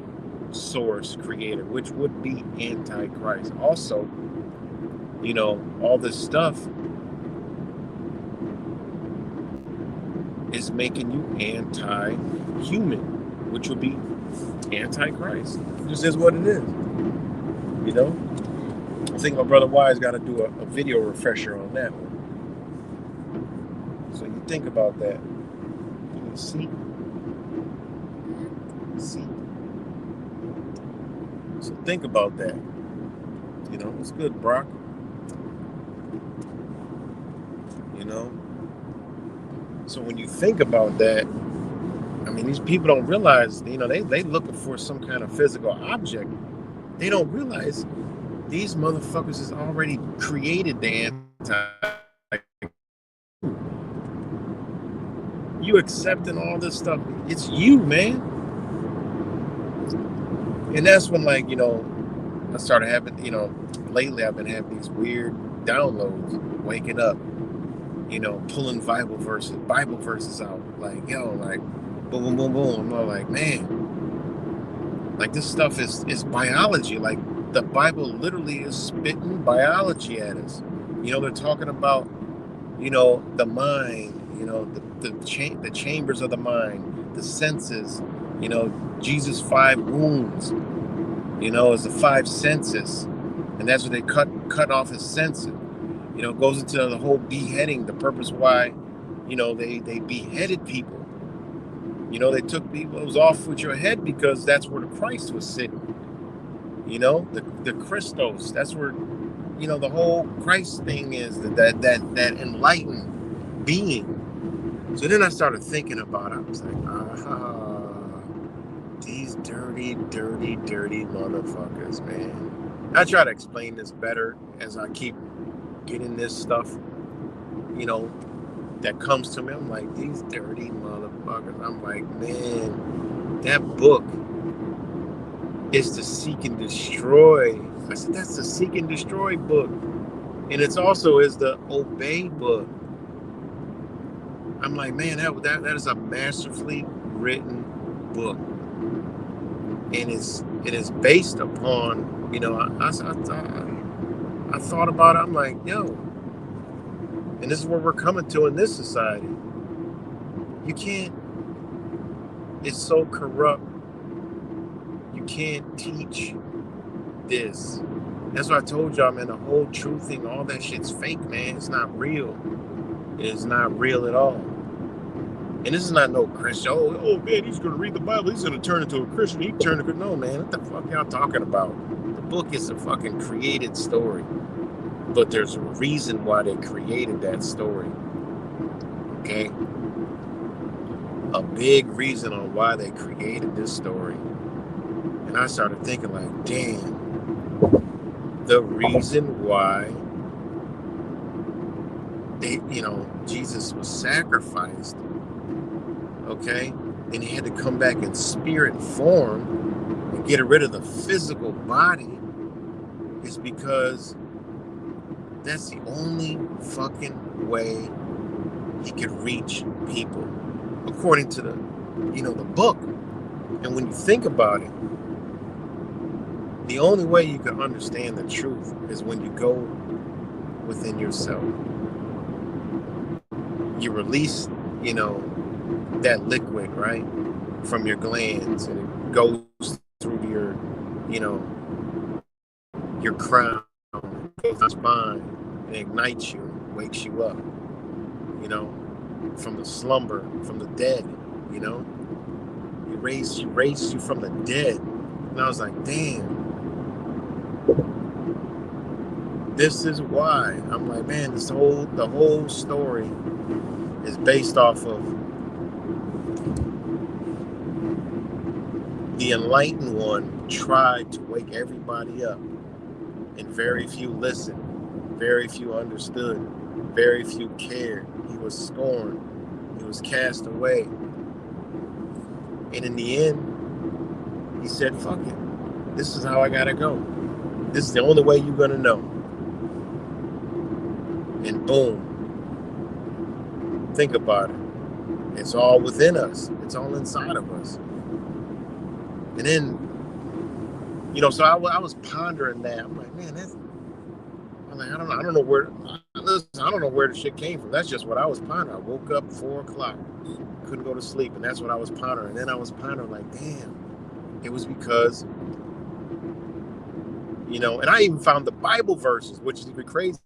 source creator, which would be Antichrist. Also, you know, all this stuff is making you anti-human, which would be Antichrist. It just is what it is. You know? I think my brother Wise got to do a video refresher on that one. So you think about that. You see? So think about that. You know, it's good, Brock. You know? So when you think about that, I mean, these people don't realize, you know, they looking for some kind of physical object. They don't realize these motherfuckers has already created the anti. You accepting all this stuff. It's you, man. And that's when, like, you know, I started having, you know, lately I've been having these weird downloads, waking up, you know, pulling Bible verses out. Like, yo, like, boom, boom, boom, boom. I'm all like, man, like, this stuff is biology. Like, the Bible literally is spitting biology at us. You know, they're talking about, you know, the mind, you know, the chambers of the mind, the senses, you know, Jesus' 5 wounds, you know, is the 5 senses. And that's what they cut off his senses. You know, it goes into the whole beheading, the purpose why, you know, they beheaded people. You know, they took people off with your head because that's where the Christ was sitting. You know, the Christos, that's where, you know, the whole Christ thing is, that enlightened being. So then I started thinking about it. I was like, these dirty motherfuckers, man. I try to explain this better as I keep getting this stuff, you know, that comes to me. I'm like, these dirty motherfuckers. I'm like, man, that book is the Seek and Destroy. I said, that's the Seek and Destroy book. And it's also is the Obey book. I'm like, man, that is a masterfully written book. And it is based upon, you know, I thought about it. I'm like, yo, and this is where we're coming to in this society. You can't, it's so corrupt. You can't teach this. That's why I told y'all, man, the whole truth thing, all that shit's fake, man. It's not real. It's not real at all. And this is not no Christian. Oh man, he's gonna read the Bible. He's gonna turn into a Christian. He turned into no, man. What the fuck y'all talking about? The book is a fucking created story, but there's a reason why they created that story. Okay, a big reason on why they created this story. And I started thinking, like, damn, the reason why they, you know, Jesus was sacrificed. Okay, and he had to come back in spirit form and get rid of the physical body is because that's the only fucking way he could reach people, according to the, you know, the book. And when you think about it, the only way you can understand the truth is when you go within yourself. You release, you know, that liquid, right, from your glands, and it goes through your, you know, your crown, goes your spine, and ignites you, wakes you up, you know, from the slumber, from the dead, you know. He raised you from the dead. And I was like, damn. This is why. I'm like, man, the whole story is based off of the enlightened one tried to wake everybody up, and very few listened, very few understood, very few cared. He was scorned, he was cast away. And in the end, he said, fuck it. This is how I gotta go. This is the only way you're gonna know. And boom. Think about it. It's all within us. It's all inside of us. And then, you know, so I was pondering that. I'm like, man, I don't know where. Listen, I don't know where the shit came from. That's just what I was pondering. I woke up 4 o'clock, couldn't go to sleep, and that's what I was pondering. And then I was pondering, like, damn, it was because, you know, and I even found the Bible verses, which is even crazier.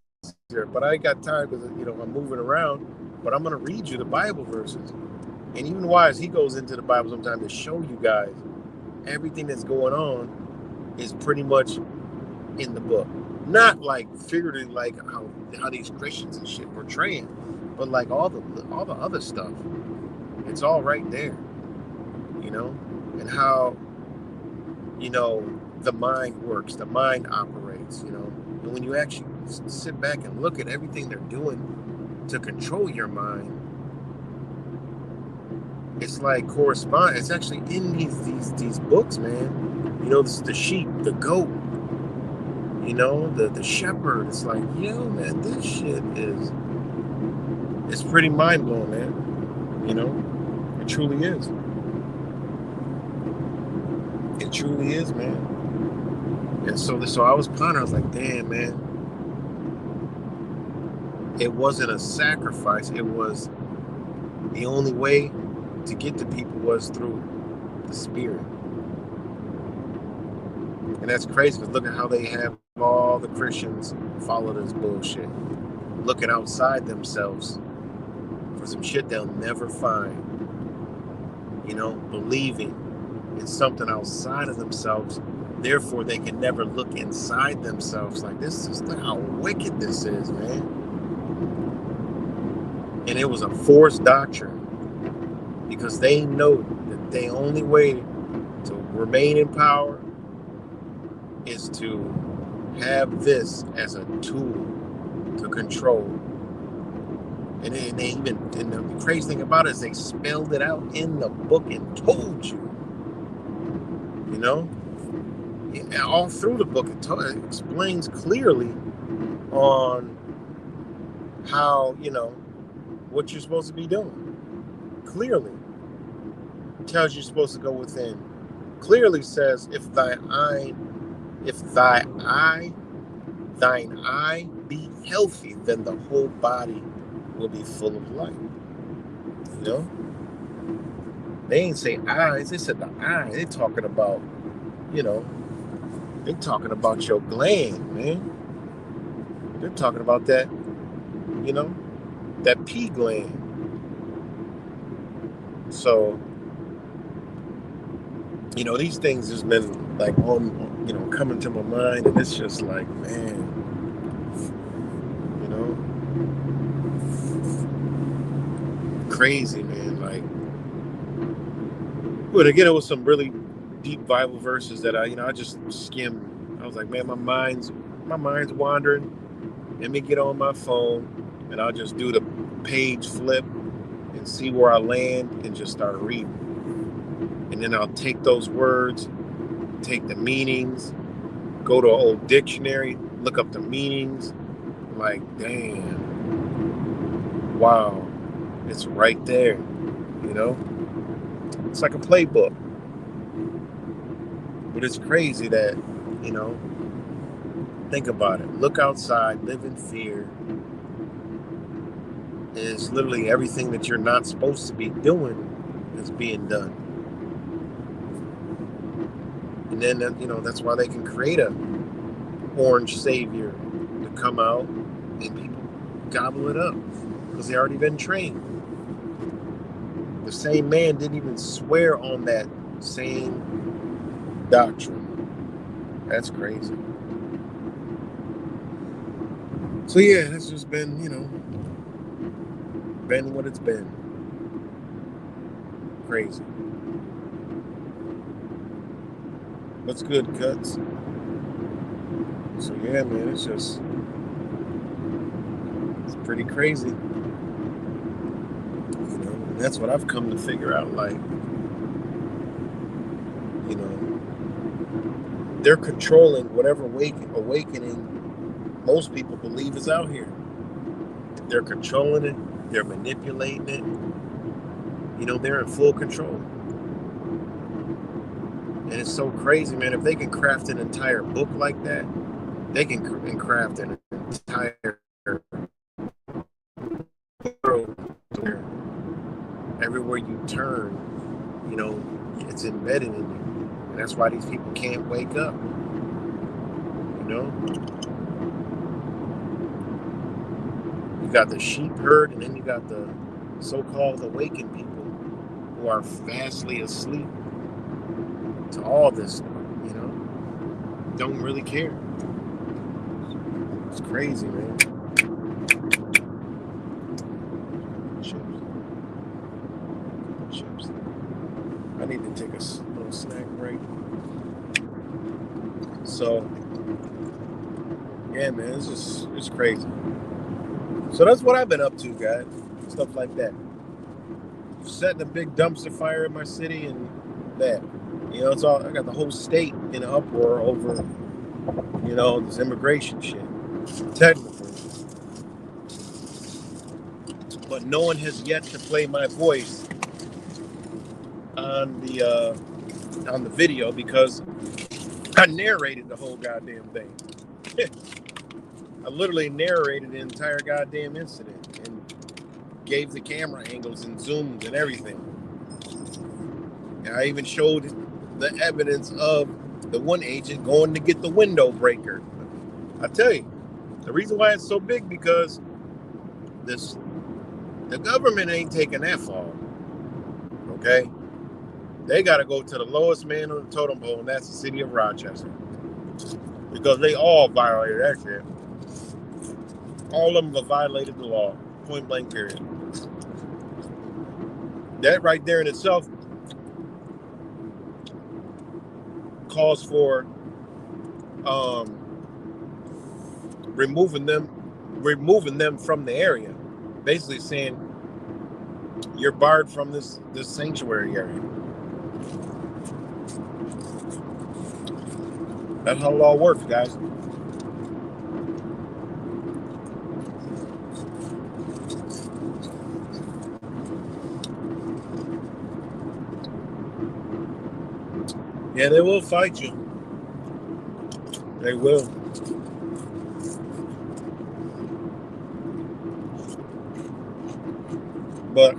But I ain't got time because, you know, I'm moving around. But I'm gonna read you the Bible verses, and even Wise, he goes into the Bible sometimes to show you guys everything that's going on is pretty much in the book. Not like figuratively, like how these Christians and shit portray it, but like all the other stuff. It's all right there, you know, and how, you know, the mind works, the mind operates, you know, and when you actually sit back and look at everything they're doing to control your mind, it's like correspond. It's actually in these books, man. You know, this is the sheep, the goat, you know, the shepherd. It's like, yo, man, this shit it's pretty mind blowing, man. You know, it truly is. It truly is, man. And so I was pondering. I was like, damn, man. It wasn't a sacrifice. It was the only way to get to people was through the Spirit. And that's crazy because look at how they have all the Christians follow this bullshit, looking outside themselves for some shit they'll never find. You know, believing in something outside of themselves, therefore they can never look inside themselves. Like, this is how wicked this is, man. And it was a forced doctrine because they know that the only way to remain in power is to have this as a tool to control. And the crazy thing about it is they spelled it out in the book and told you. You know, all through the book it explains clearly on how, you know, what you're supposed to be doing. Clearly tells you you're supposed to go within. Clearly says, if thine eye be healthy, then the whole body will be full of light. You know, they ain't say eyes, they said the eye. They talking about, you know, they talking about your gland, man. They're talking about that, you know, that pea gland. So, you know, these things has been like on, you know, coming to my mind, and it's just like, man, you know, crazy, man. Like, but again, it was some really deep Bible verses that I just skimmed. I was like, man, my mind's wandering. Let me get on my phone, and I'll just do the page flip and see where I land and just start reading. And then I'll take those words, take the meanings, go to an old dictionary, look up the meanings. Like, damn, wow, it's right there, you know? It's like a playbook. But it's crazy that, you know, think about it. Look outside, live in fear. It's literally everything that you're not supposed to be doing is being done. And then, you know, that's why they can create a orange savior to come out and people gobble it up because they already been trained. The same man didn't even swear on that same doctrine. That's crazy. So yeah, it's just been, been what it's been. Crazy. What's good, Cuts? So yeah, man, it's pretty crazy. And that's what I've come to figure out. Like, they're controlling whatever awakening most people believe is out here. They're controlling it. They're manipulating it. They're in full control. And it's so crazy, man. If they can craft an entire book like that, they can craft an entire world where everywhere you turn, it's embedded in you. And that's why these people can't wake up. You got the sheep herd, and then you got the so-called awakened people who are vastly asleep to all this stuff, don't really care. It's crazy, man. Chips. I need to take a little snack break. So, yeah, man, it's crazy. So that's what I've been up to, guys. Stuff like that. Setting a big dumpster fire in my city and that. It's all, I got the whole state in an uproar over, this immigration shit. Technically. But no one has yet to play my voice on the video because I narrated the whole goddamn thing. I literally narrated the entire goddamn incident and gave the camera angles and zooms and everything. And I even showed the evidence of the one agent going to get the window breaker. I tell you, the reason why it's so big because the government ain't taking that far. Okay? They got to go to the lowest man on the totem pole, and that's the city of Rochester. Because they all violated that shit. All of them have violated the law. Point blank, period. That right there in itself calls for removing them from the area. Basically saying you're barred from this sanctuary area. That's how it all works, guys. Yeah, they will fight you. They will. But,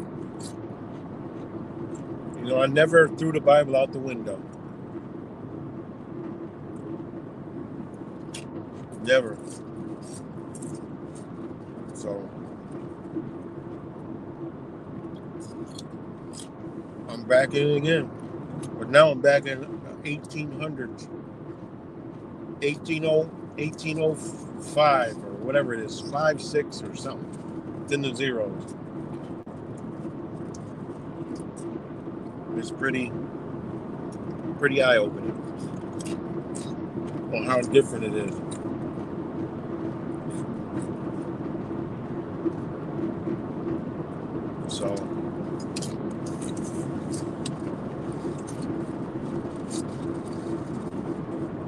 I never threw the Bible out the window. Never. So, I'm back in it again. But now I'm back in 1800s. 1805 or whatever it is. 5-6 or something. It's in the zeros. It's pretty eye-opening on how different it is. So,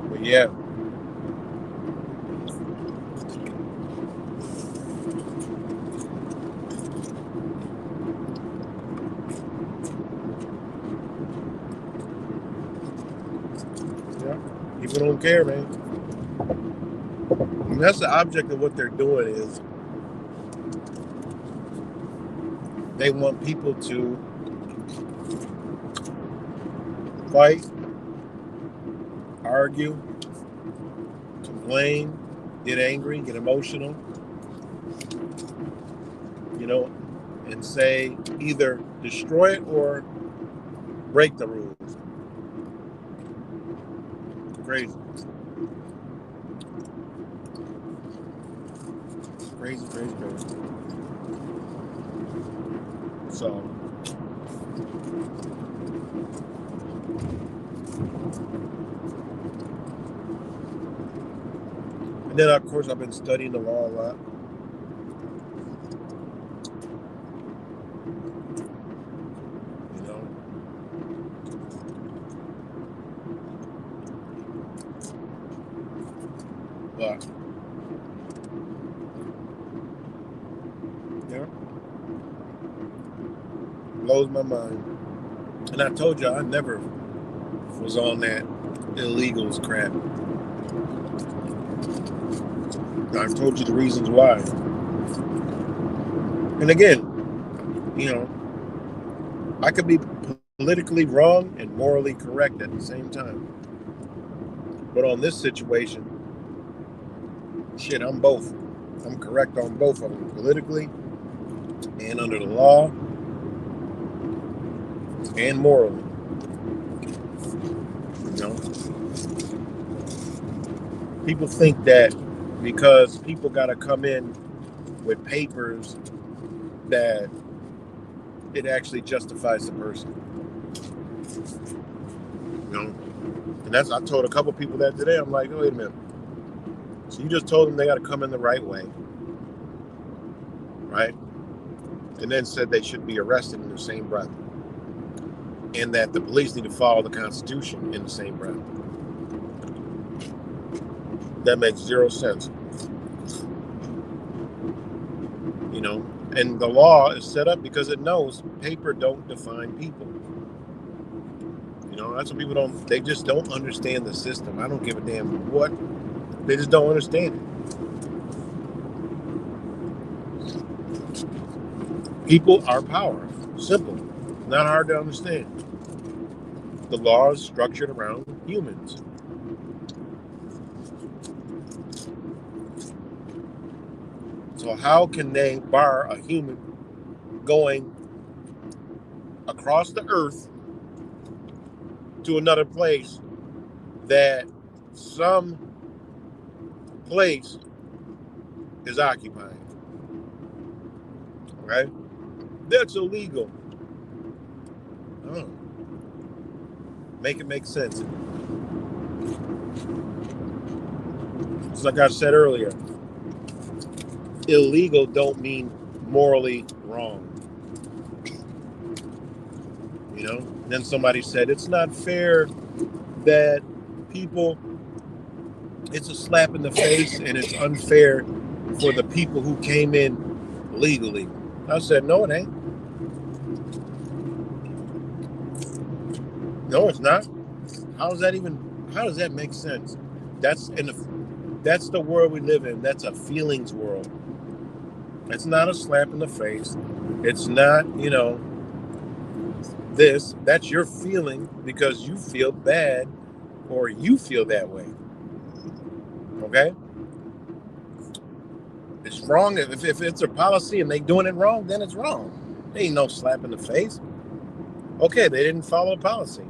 but yeah. People don't care, man. And that's the object of what they're doing is they want people to fight, argue, complain, get angry, get emotional, and say either destroy it or break the rules. Crazy. Crazy, crazy, crazy. So, and then of course I've been studying the law a lot. You know. But yeah, blows my mind. And I told you I never was on that illegals crap. I've told you the reasons why. And again, you know, I could be politically wrong and morally correct at the same time. But on this situation, shit, I'm both. I'm correct on both of them, politically and under the law and morally. You know, people think that because people got to come in with papers that it actually justifies the person. You know, and that's, I told a couple people that today. I'm like, oh, wait a minute. So you just told them they got to come in the right way, right? And then said they should be arrested in the same breath, and that the police need to follow the Constitution in the same breath. That makes zero sense. You know, and the law is set up because it knows paper don't define people. You know, that's what people don't, they just don't understand the system. I don't give a damn what, they just don't understand it. People are power. Simple. Not hard to understand. The law is structured around humans. So how can they bar a human going across the earth to another place that some place is occupying? Right? That's illegal. Oh. Make it make sense. It's like I said earlier, illegal don't mean morally wrong. You know? And then somebody said it's not fair that people, it's a slap in the face and it's unfair for the people who came in legally. I said, no, it ain't. No, it's not. How does that make sense? That's the world we live in. That's a feelings world. It's not a slap in the face. It's not, you know, this. That's your feeling because you feel bad or you feel that way. Okay? It's wrong. If it's a policy and they doing it wrong, then it's wrong. There ain't no slap in the face. Okay, they didn't follow a policy.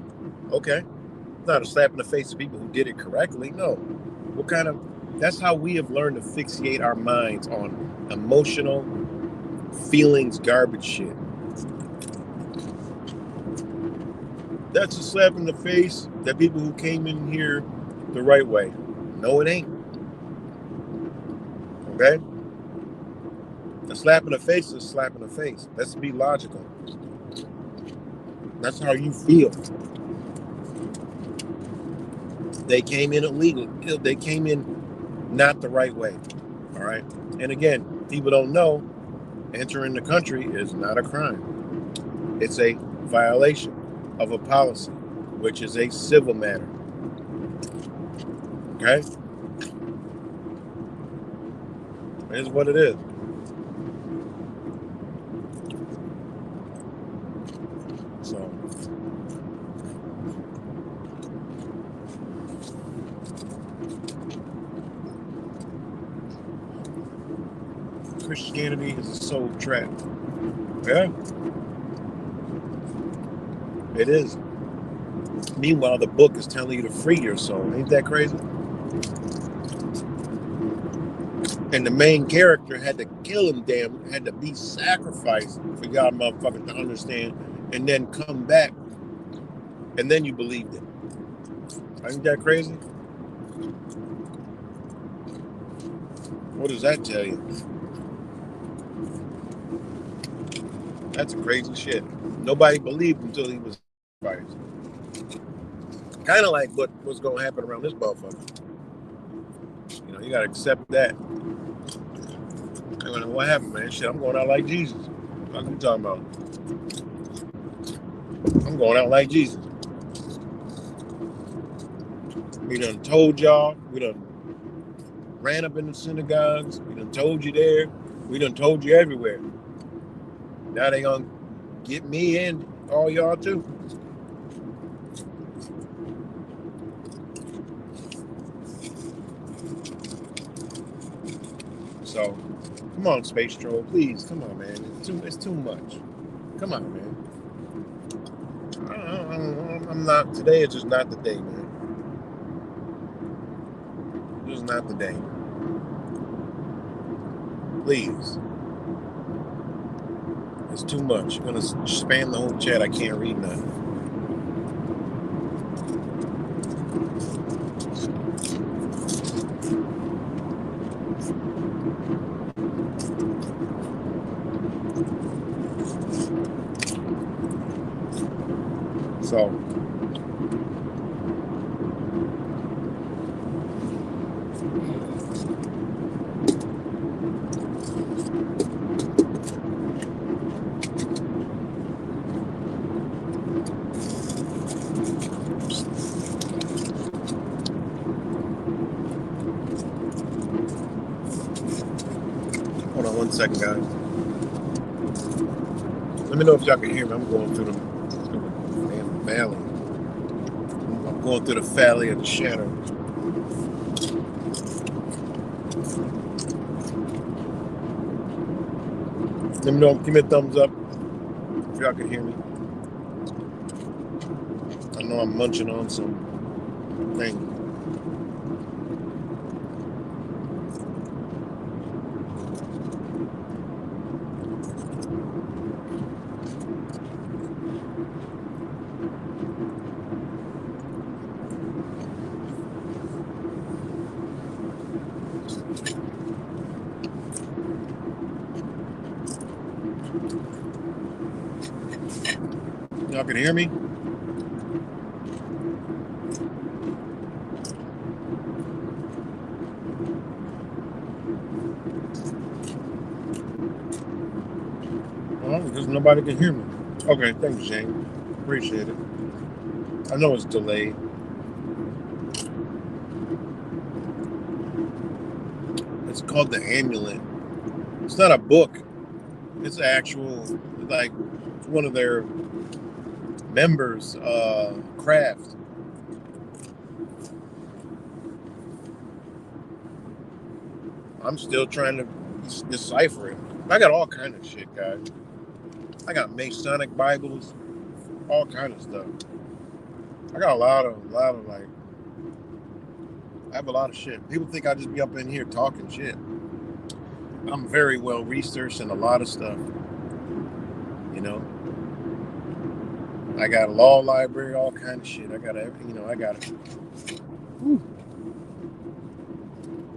Okay. Not a slap in the face to people who did it correctly. No. What kind of, that's how we have learned to fixate our minds on emotional feelings garbage shit. That's a slap in the face that people who came in here the right way. No, it ain't. Okay? A slap in the face is a slap in the face. Let's be logical. That's how you feel. They came in illegal. They came in not the right way. All right? And again, people don't know entering the country is not a crime. It's a violation of a policy, which is a civil matter. Okay? It is what it is. So, Christianity is a soul trap. Yeah. It is. Meanwhile, the book is telling you to free your soul. Ain't that crazy? And the main character had to kill him, had to be sacrificed for y'all motherfuckers to understand, and then come back, and then you believed it. Ain't that crazy? What does that tell you? That's crazy shit. Nobody believed until he was sacrificed. Kind of like what's going to happen around this motherfucker. You know, you got to accept that. I mean, what happened, man? Shit, I'm going out like Jesus. What are you talking about? I'm going out like Jesus. We done told y'all. We done ran up in the synagogues. We done told you there. We done told you everywhere. Now they gonna get me and all y'all too. So, come on, Space Troll, please, come on, man. It's too much. Come on, man. I'm not. Today is just not the day, man. This is not the day. Please. It's too much. You're gonna spam the whole chat. I can't read nothing. So, hold on 1 second, guys. Let me know if y'all can hear me. I'm going through the valley. I'm going through the valley of the shadows. Let me know. Give me a thumbs up if y'all can hear me. I know I'm munching on some thing. Y'all can hear me? Well, because nobody can hear me. Okay, thanks, Shane. Appreciate it. I know it's delayed. It's called The Amulet. It's not a book. It's actual, like, it's one of their members' craft. I'm still trying to decipher it. I got all kind of shit, guys. I got Masonic Bibles, all kind of stuff. I got a lot of like, I have a lot of shit. People think I just be up in here talking shit. I'm very well researched in a lot of stuff. You know, I got a law library, all kind of shit. I got everything. You know, I got it.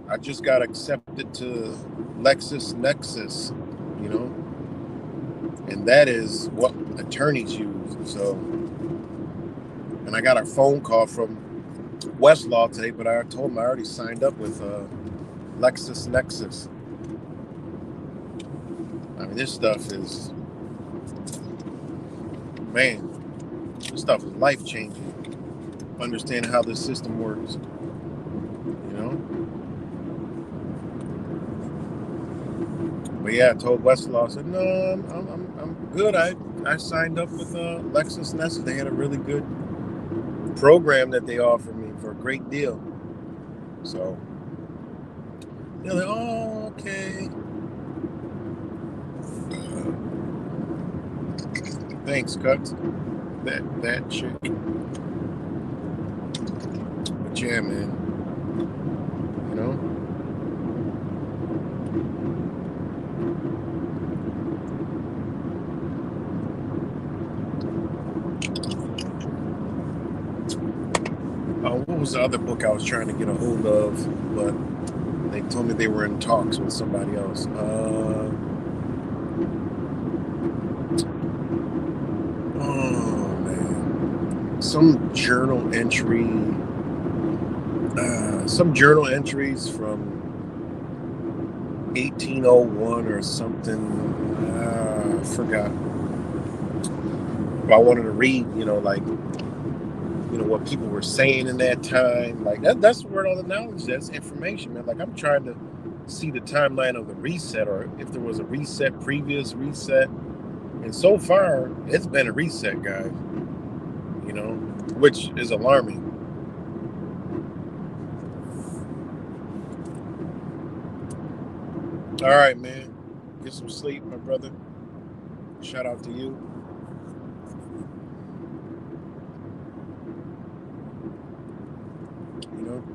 I just got accepted to LexisNexis. You know, and that is what attorneys use. So, and I got a phone call from Westlaw today, but I told them I already signed up with LexisNexis. I mean, this stuff is, man, this stuff is life-changing. Understanding how this system works, you know? But yeah, I told Westlaw, I said, no, I'm good. I signed up with LexisNexis. They had a really good program that they offered me for a great deal. So, they're like, oh, okay. Thanks, Cuts. That chick. But yeah, man. You know? was the other book I was trying to get a hold of, but they told me they were in talks with somebody else. Oh man, some journal entries from 1801 or something. I forgot. But I wanted to read, what people were saying in that time. Like that's where all the knowledge, that's information, man. Like I'm trying to see the timeline of the reset, or if there was a reset, previous reset. And so far, it's been a reset, guys. Which is alarming. All right, man. Get some sleep, my brother. Shout out to you.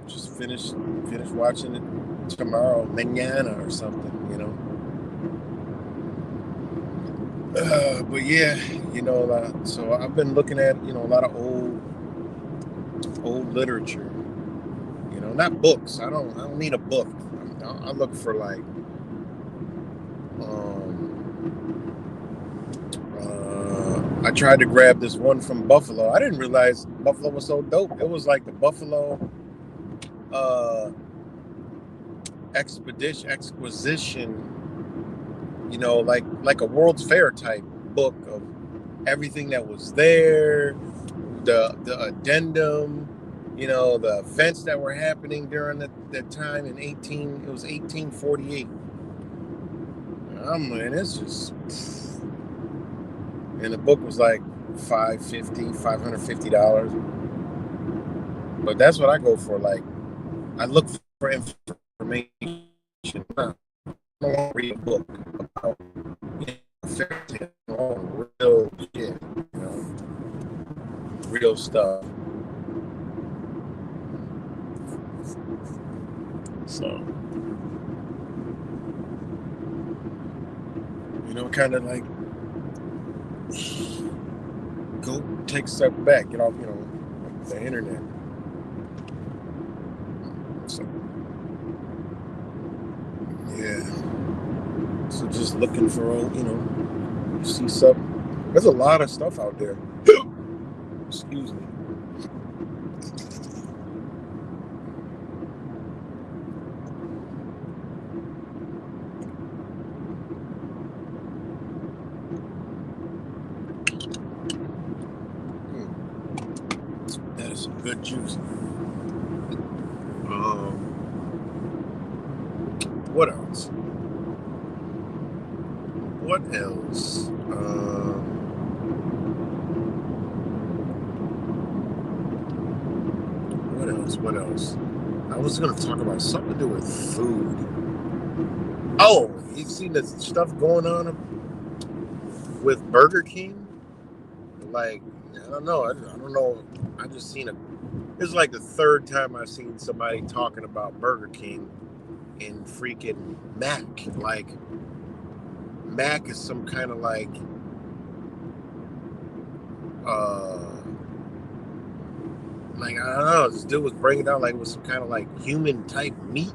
Just finish watching it tomorrow, mañana or something, But yeah, so I've been looking at, a lot of old literature, not books. I don't need a book. I look for like, I tried to grab this one from Buffalo. I didn't realize Buffalo was so dope. It was like the Buffalo exposition, like a World's Fair type book of everything that was there, the addendum, the events that were happening during that time in 1848. And it's just, and the book was like $550. But that's what I go for. Like, I look for information. I don't want to read a book about fairy tale, real shit, real stuff. So, kind of like go take a step back, get off, the internet. So, yeah. So just looking for, see something. There's a lot of stuff out there. Excuse me. That is some good juice. What else? What else? What else? I was going to talk about something to do with food. Oh, you've seen the stuff going on with Burger King? Like, I don't know. I don't know. I just seen it's like the third time I've seen somebody talking about Burger King and freaking Mac. Like, Mac is some kind of like I don't know, this dude was bringing out like it was some kind of like human type meat.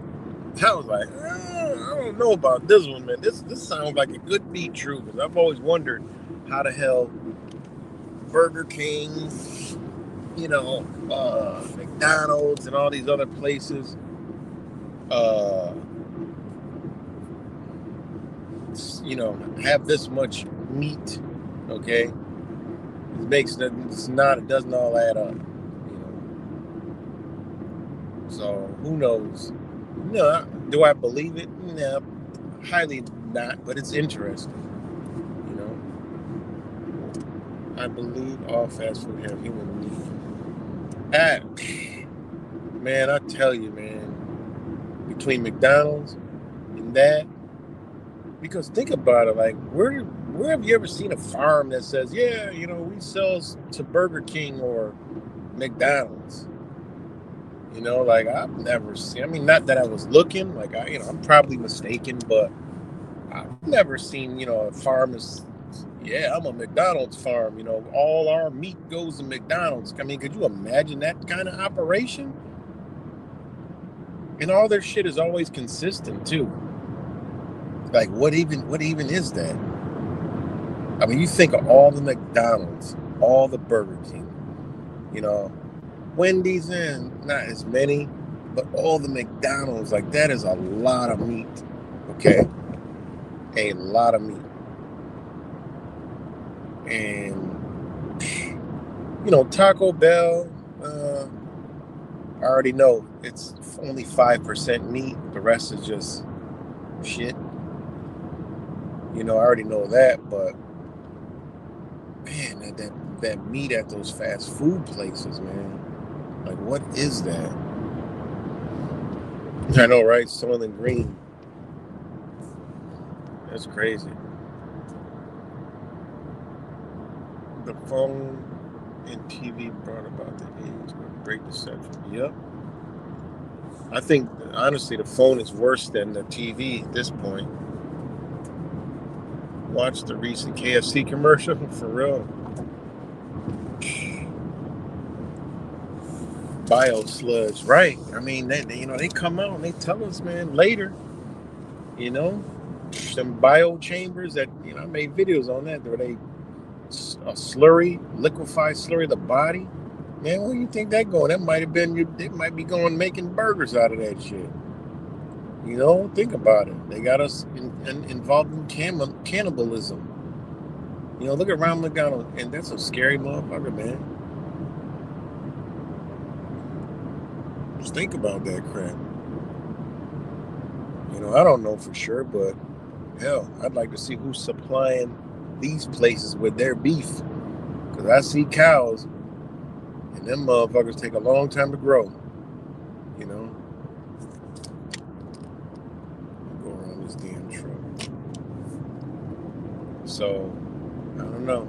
I was like, I don't know about this one, man. This sounds like it could be true, because I've always wondered how the hell Burger King, McDonald's and all these other places have this much meat. Okay, it doesn't all add up. So who knows? No, do I believe it? No, highly not. But it's interesting. I believe all fast food have human meat. Man, I tell you, man, between McDonald's and that, because think about it, like where have you ever seen a farm that says, yeah, we sell to Burger King or McDonald's? Like I've never seen. I mean, not that I was looking. Like I'm probably mistaken, but I've never seen. A farm is. Yeah, I'm a McDonald's farm. All our meat goes to McDonald's. I mean, could you imagine that kind of operation? And all their shit is always consistent too. Like what even is that? I mean, you think of all the McDonald's, all the Burger King, you know, Wendy's, and not as many, but all the McDonald's, like that is a lot of meat. Okay, a lot of meat. And you know, Taco Bell, I already know it's only 5% meat. The rest is just shit. You know, I already know that, but man, that meat at those fast food places, man. Like, what is that? I know, right? Soylent Green. That's crazy. The phone and TV brought about the age of great deception. Yep. I think, honestly, the phone is worse than the TV at this point. Watch the recent KFC commercial, for real. Bio sludge, right? I mean, they come out and they tell us, man, later, you know, some bio chambers that, you know, I made videos on that where they a slurry, liquefied slurry of the body. Man, where do you think that going? That might have been they might be going making burgers out of that shit. You know, think about it. They got us involved in cannibalism. You know, look at Ronald McDonald, and that's a scary motherfucker, man. Just think about that crap. You know, I don't know for sure, but hell, I'd like to see who's supplying these places with their beef. Because I see cows, and them motherfuckers take a long time to grow. You know? Go around this damn truck. So, I don't know.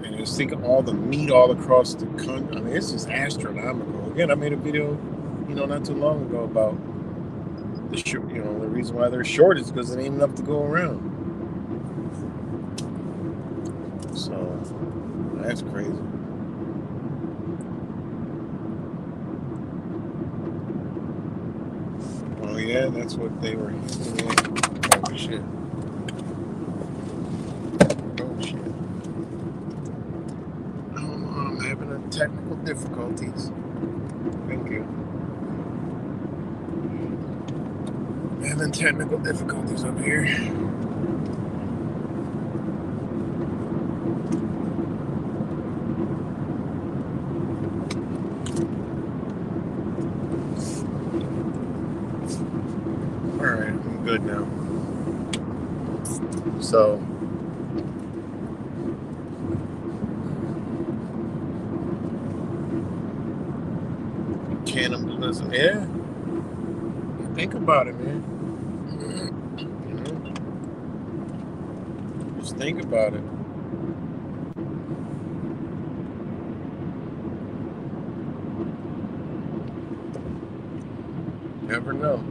And just think of all the meat all across the country. I mean, it's just astronomical. Again, I made a video, you know, not too long ago about the the reason why they're short is because there ain't enough to go around. So that's crazy. Oh yeah, that's what they were hitting at. Oh shit. Oh shit. Oh, I'm having technical difficulties. Thank you. Having technical difficulties up here. Alright, I'm good now. So cannibalism, yeah. Think about it, man. You know, just think about it. Never know.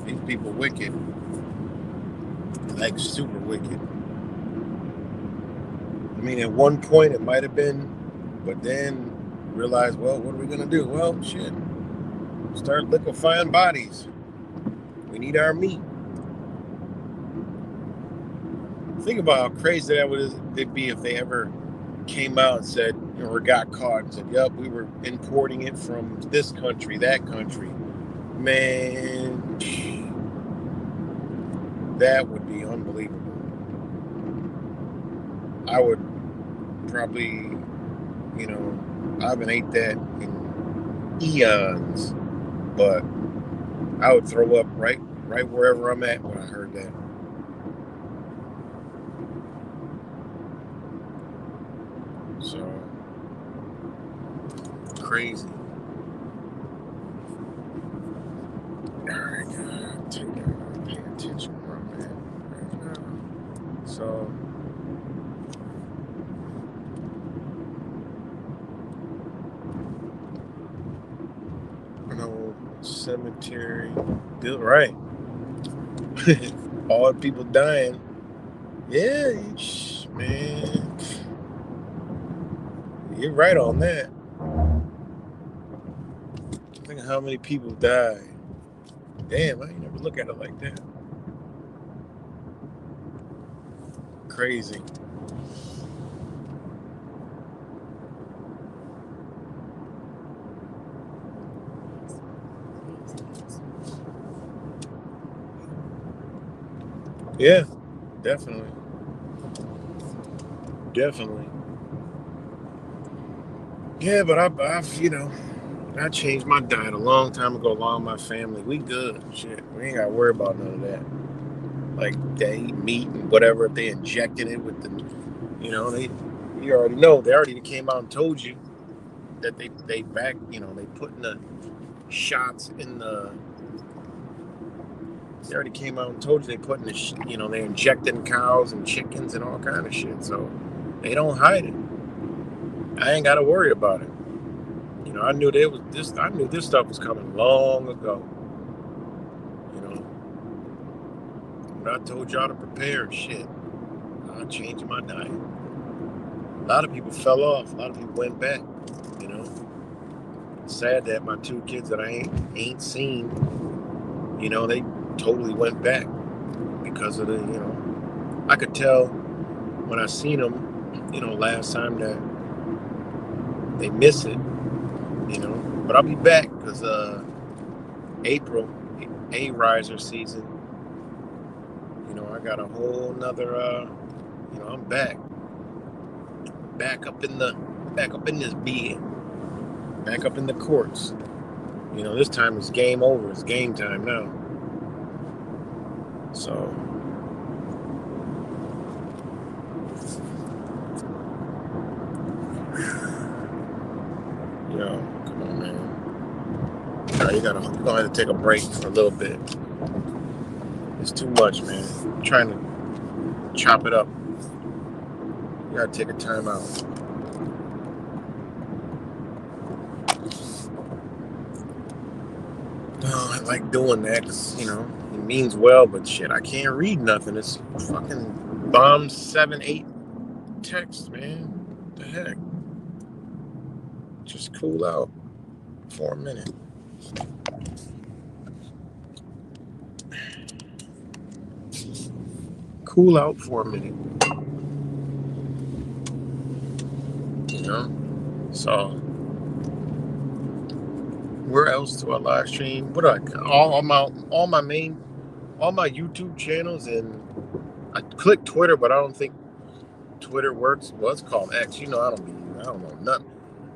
These people wicked. Like super wicked. I mean, at one point it might have been, but then realize, well, what are we gonna do? Well, shit, start liquefying bodies. We need our meat. Think about how crazy that would be if they ever came out and said, or got caught and said, yep, we were importing it from this country, that country. Man, that would be unbelievable. I would probably, you know, I haven't ate that in eons, but I would throw up right wherever I'm at when I heard that. So crazy. Alright, pay attention where I'm at right now. So cemetery built right. All the people dying. Yeah, man. You're right on that. Think of how many people died. Damn, I ain't never look at it like that. Crazy. Yeah, definitely. Definitely. Yeah, but I've I changed my diet a long time ago along with my family. We good. Shit. We ain't gotta worry about none of that. Like they eat meat and whatever, if they injected it with the you already know, they already came out and told you that they putting the shots in they already came out and told you they putting they're injecting cows and chickens and all kind of shit. So they don't hide it. I ain't gotta worry about it. I knew I knew this stuff was coming long ago. When I told y'all to prepare, shit, I changed my diet. A lot of people fell off. A lot of people went back. It's sad that my 2 kids that I ain't seen, they totally went back because of I could tell when I seen them, last time that they miss it, But I'll be back because April, A-riser season. I got a whole nother. I'm back up in this bed, back up in the courts. This time it's game over. It's game time now. So, come on, man. All right, you're gonna have to take a break for a little bit. It's too much, man. I'm trying to chop it up. You gotta take a time out. Oh, I like doing that because, it means well, but shit, I can't read nothing. It's fucking bomb 7-8 text, man. What the heck? Just cool out for a minute. Cool out for a minute. So where else do I live stream? What do I all my YouTube channels, and I click Twitter, but I don't think Twitter works. Well, it's called X. I don't know nothing.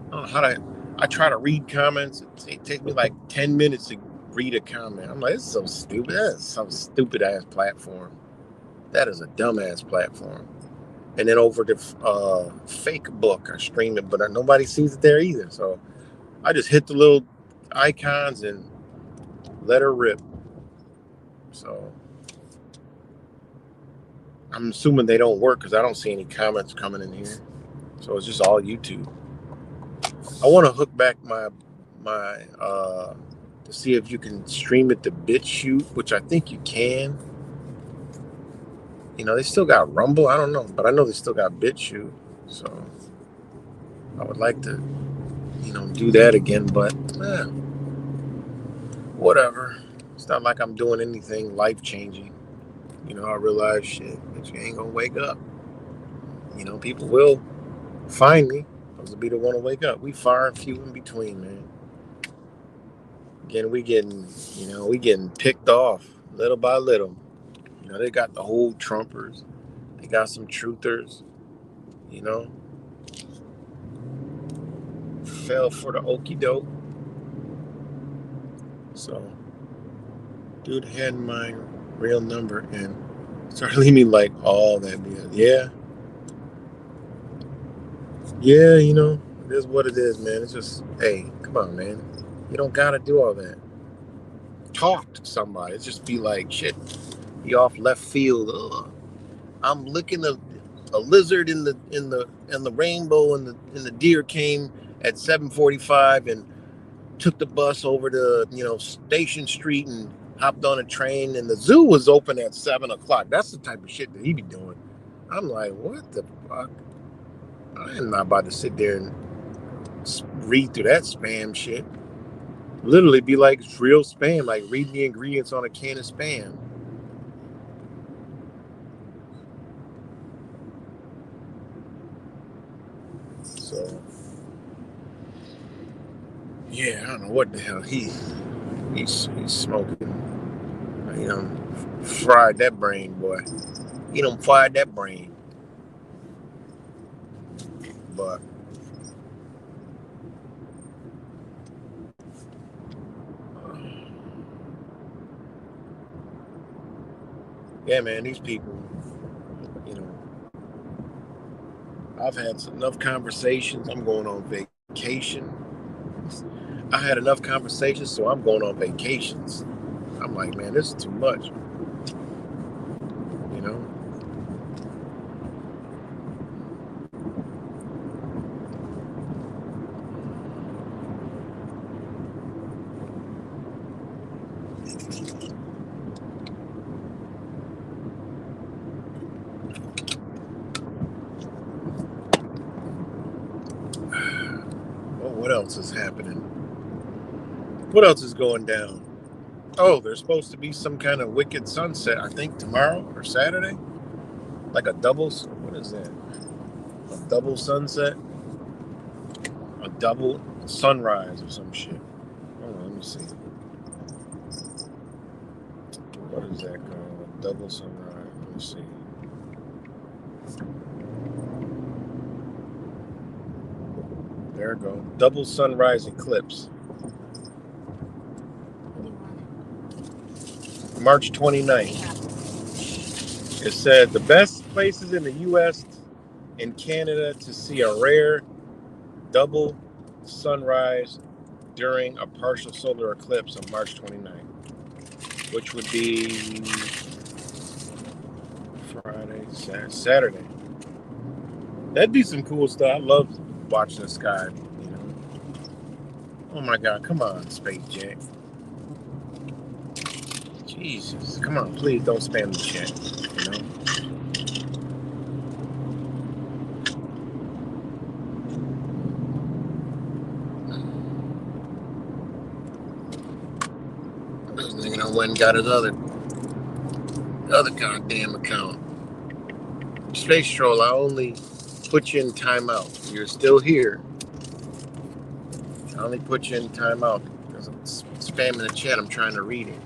I don't know how to. I try to read comments. It takes me like 10 minutes to read a comment. I'm like, it's so stupid. That's some stupid ass platform. That is a dumbass platform. And then over the fake book, I stream it, but nobody sees it there either. So I just hit the little icons and let her rip. So I'm assuming they don't work because I don't see any comments coming in here. So it's just all YouTube. I want to hook back my to see if you can stream it to BitChute, which I think you can. They still got Rumble. I don't know, but I know they still got BitChute. So I would like to, do that again, but whatever. It's not like I'm doing anything life-changing. I realize shit, but you ain't gonna wake up. People will find me. Those will be the one to wake up. We far and few in between, man. Again, we getting picked off little by little. They got the whole Trumpers. They got some truthers. Fell for the okie doke. So, dude had my real number and started leaving me like all that BS. Yeah, it is what it is, man. It's just, hey, come on, man. You don't gotta do all that. Talk to somebody. It's just be like, shit, be off left field. Ugh. I'm licking a lizard in the rainbow, and the deer came at 7:45 and took the bus over to Station Street and hopped on a train, and the zoo was open at 7:00. That's the type of shit that he be doing. I'm like, what the fuck? I am not about to sit there and read through that spam shit. Literally be like real spam, like reading the ingredients on a can of spam. So, yeah, I don't know what the hell he's smoking. You know, fried that brain, boy. You done fried that brain. But yeah, man, these people, you know, I've had enough conversations. I'm going on vacation. I had enough conversations, so I'm going on vacations. I'm like, man, this is too much. You know? Well, what else is happening? What else is going down? Oh, there's supposed to be some kind of wicked sunset, I think tomorrow or Saturday. Like a double, what is that? A double sunset? A double sunrise or some shit. Hold on, let me see. What is that called? A double sunrise. Let me see. There we go. Double sunrise eclipse. March 29th. It said the best places in the U.S. and Canada to see a rare double sunrise during a partial solar eclipse on March 29th, which would be Friday, Saturday. That'd be some cool stuff. I love watching the sky, you know. Oh my God, come on, Space Jack. Jesus, come on, please don't spam the chat, you know. This nigga done went and got his other goddamn account. Space Troll, I only put you in timeout. You're still here. I only put you in timeout because I'm spamming the chat. I'm trying to read it.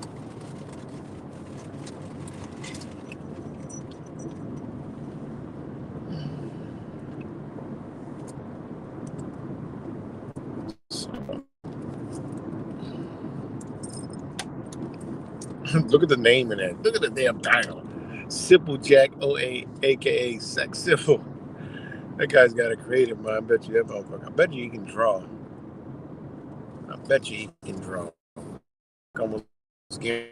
Look at the name in that. Look at the damn title. Simple Jack 08, aka Sex Simple. That guy's got a creative mind. I bet you that motherfucker. I bet you he can draw. I bet you he can draw. Almost scared.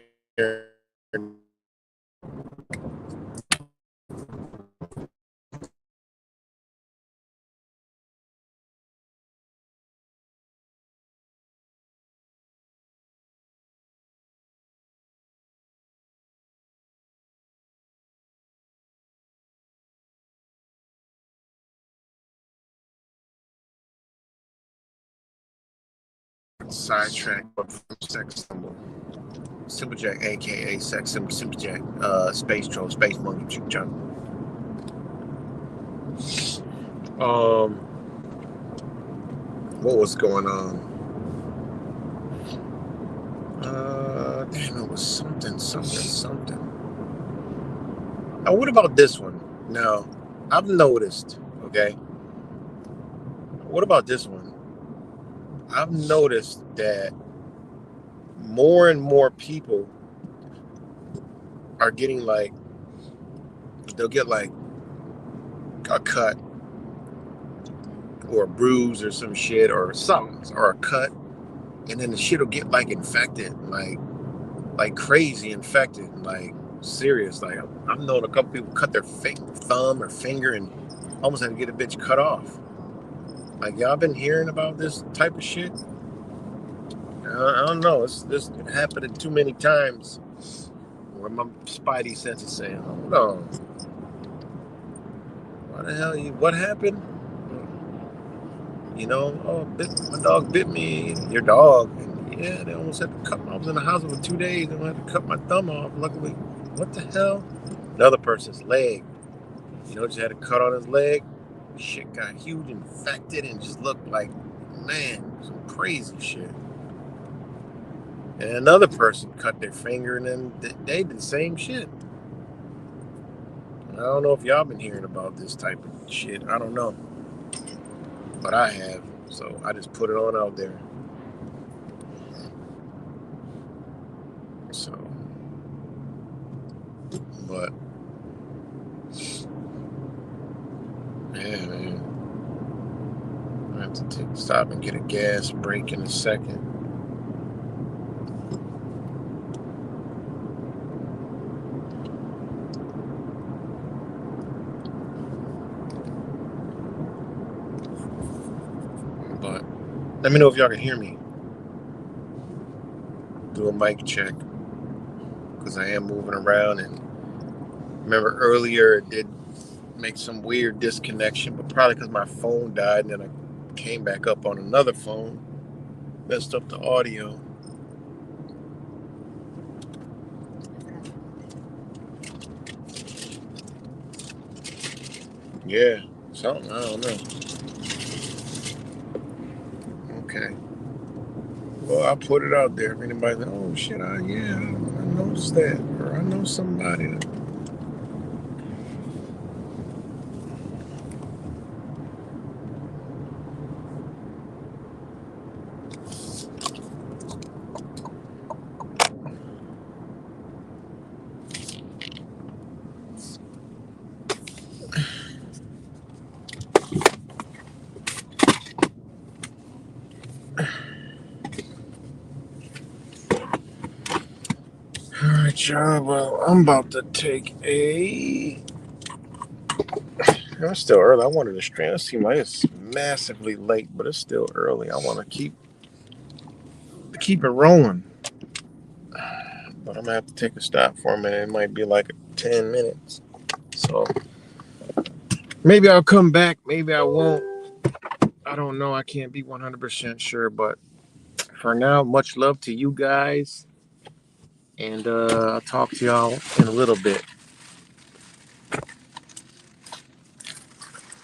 Sidetrack from Sex Symbol. Simple Jack, aka Sex Symbol, Simple Jack, Space Troll, Space Monkey, Chick Chunk. What was going on? Damn, it was something. Oh, what about this one? Now, I've noticed, okay? What about this one? I've noticed that more and more people are getting like, they'll get like a cut or a bruise or some shit or something, or a cut, and then the shit will get like infected, like crazy infected, like serious. Like I've known a couple people cut their thumb or finger and almost had to get a bitch cut off. Like, y'all been hearing about this type of shit? I don't know. This happening too many times where my spidey sense is saying, hold on. What the hell? What happened? Oh, my dog bit me, your dog. And yeah, they almost had to cut me. I was in the hospital for 2 days. They had to cut my thumb off. Luckily, what the hell? Another person's leg. Just had a cut on his leg. Shit got huge, infected, and just looked like, man, some crazy shit. And another person cut their finger, and then they did the same shit. I don't know if y'all been hearing about this type of shit. I don't know. But I have. So I just put it on out there. So, but, yeah, man. I have to stop and get a gas break in a second. But let me know if y'all can hear me. Do a mic check. Because I am moving around, and remember earlier it did make some weird disconnection, but probably because my phone died, and then I came back up on another phone, messed up the audio. Yeah, something, I don't know. Okay. Well, I'll put it out there. If anybody's like, oh shit, I noticed that, or I know somebody that. Alright, y'all. Well, I'm about to take a. It's still early. I wanted to stream. It seems like it's massively late, but it's still early. I want to keep it rolling. But I'm gonna have to take a stop for a minute. It might be like 10 minutes. So maybe I'll come back. Maybe I won't. I don't know. I can't be 100% sure. But for now, much love to you guys. And I'll talk to y'all in a little bit.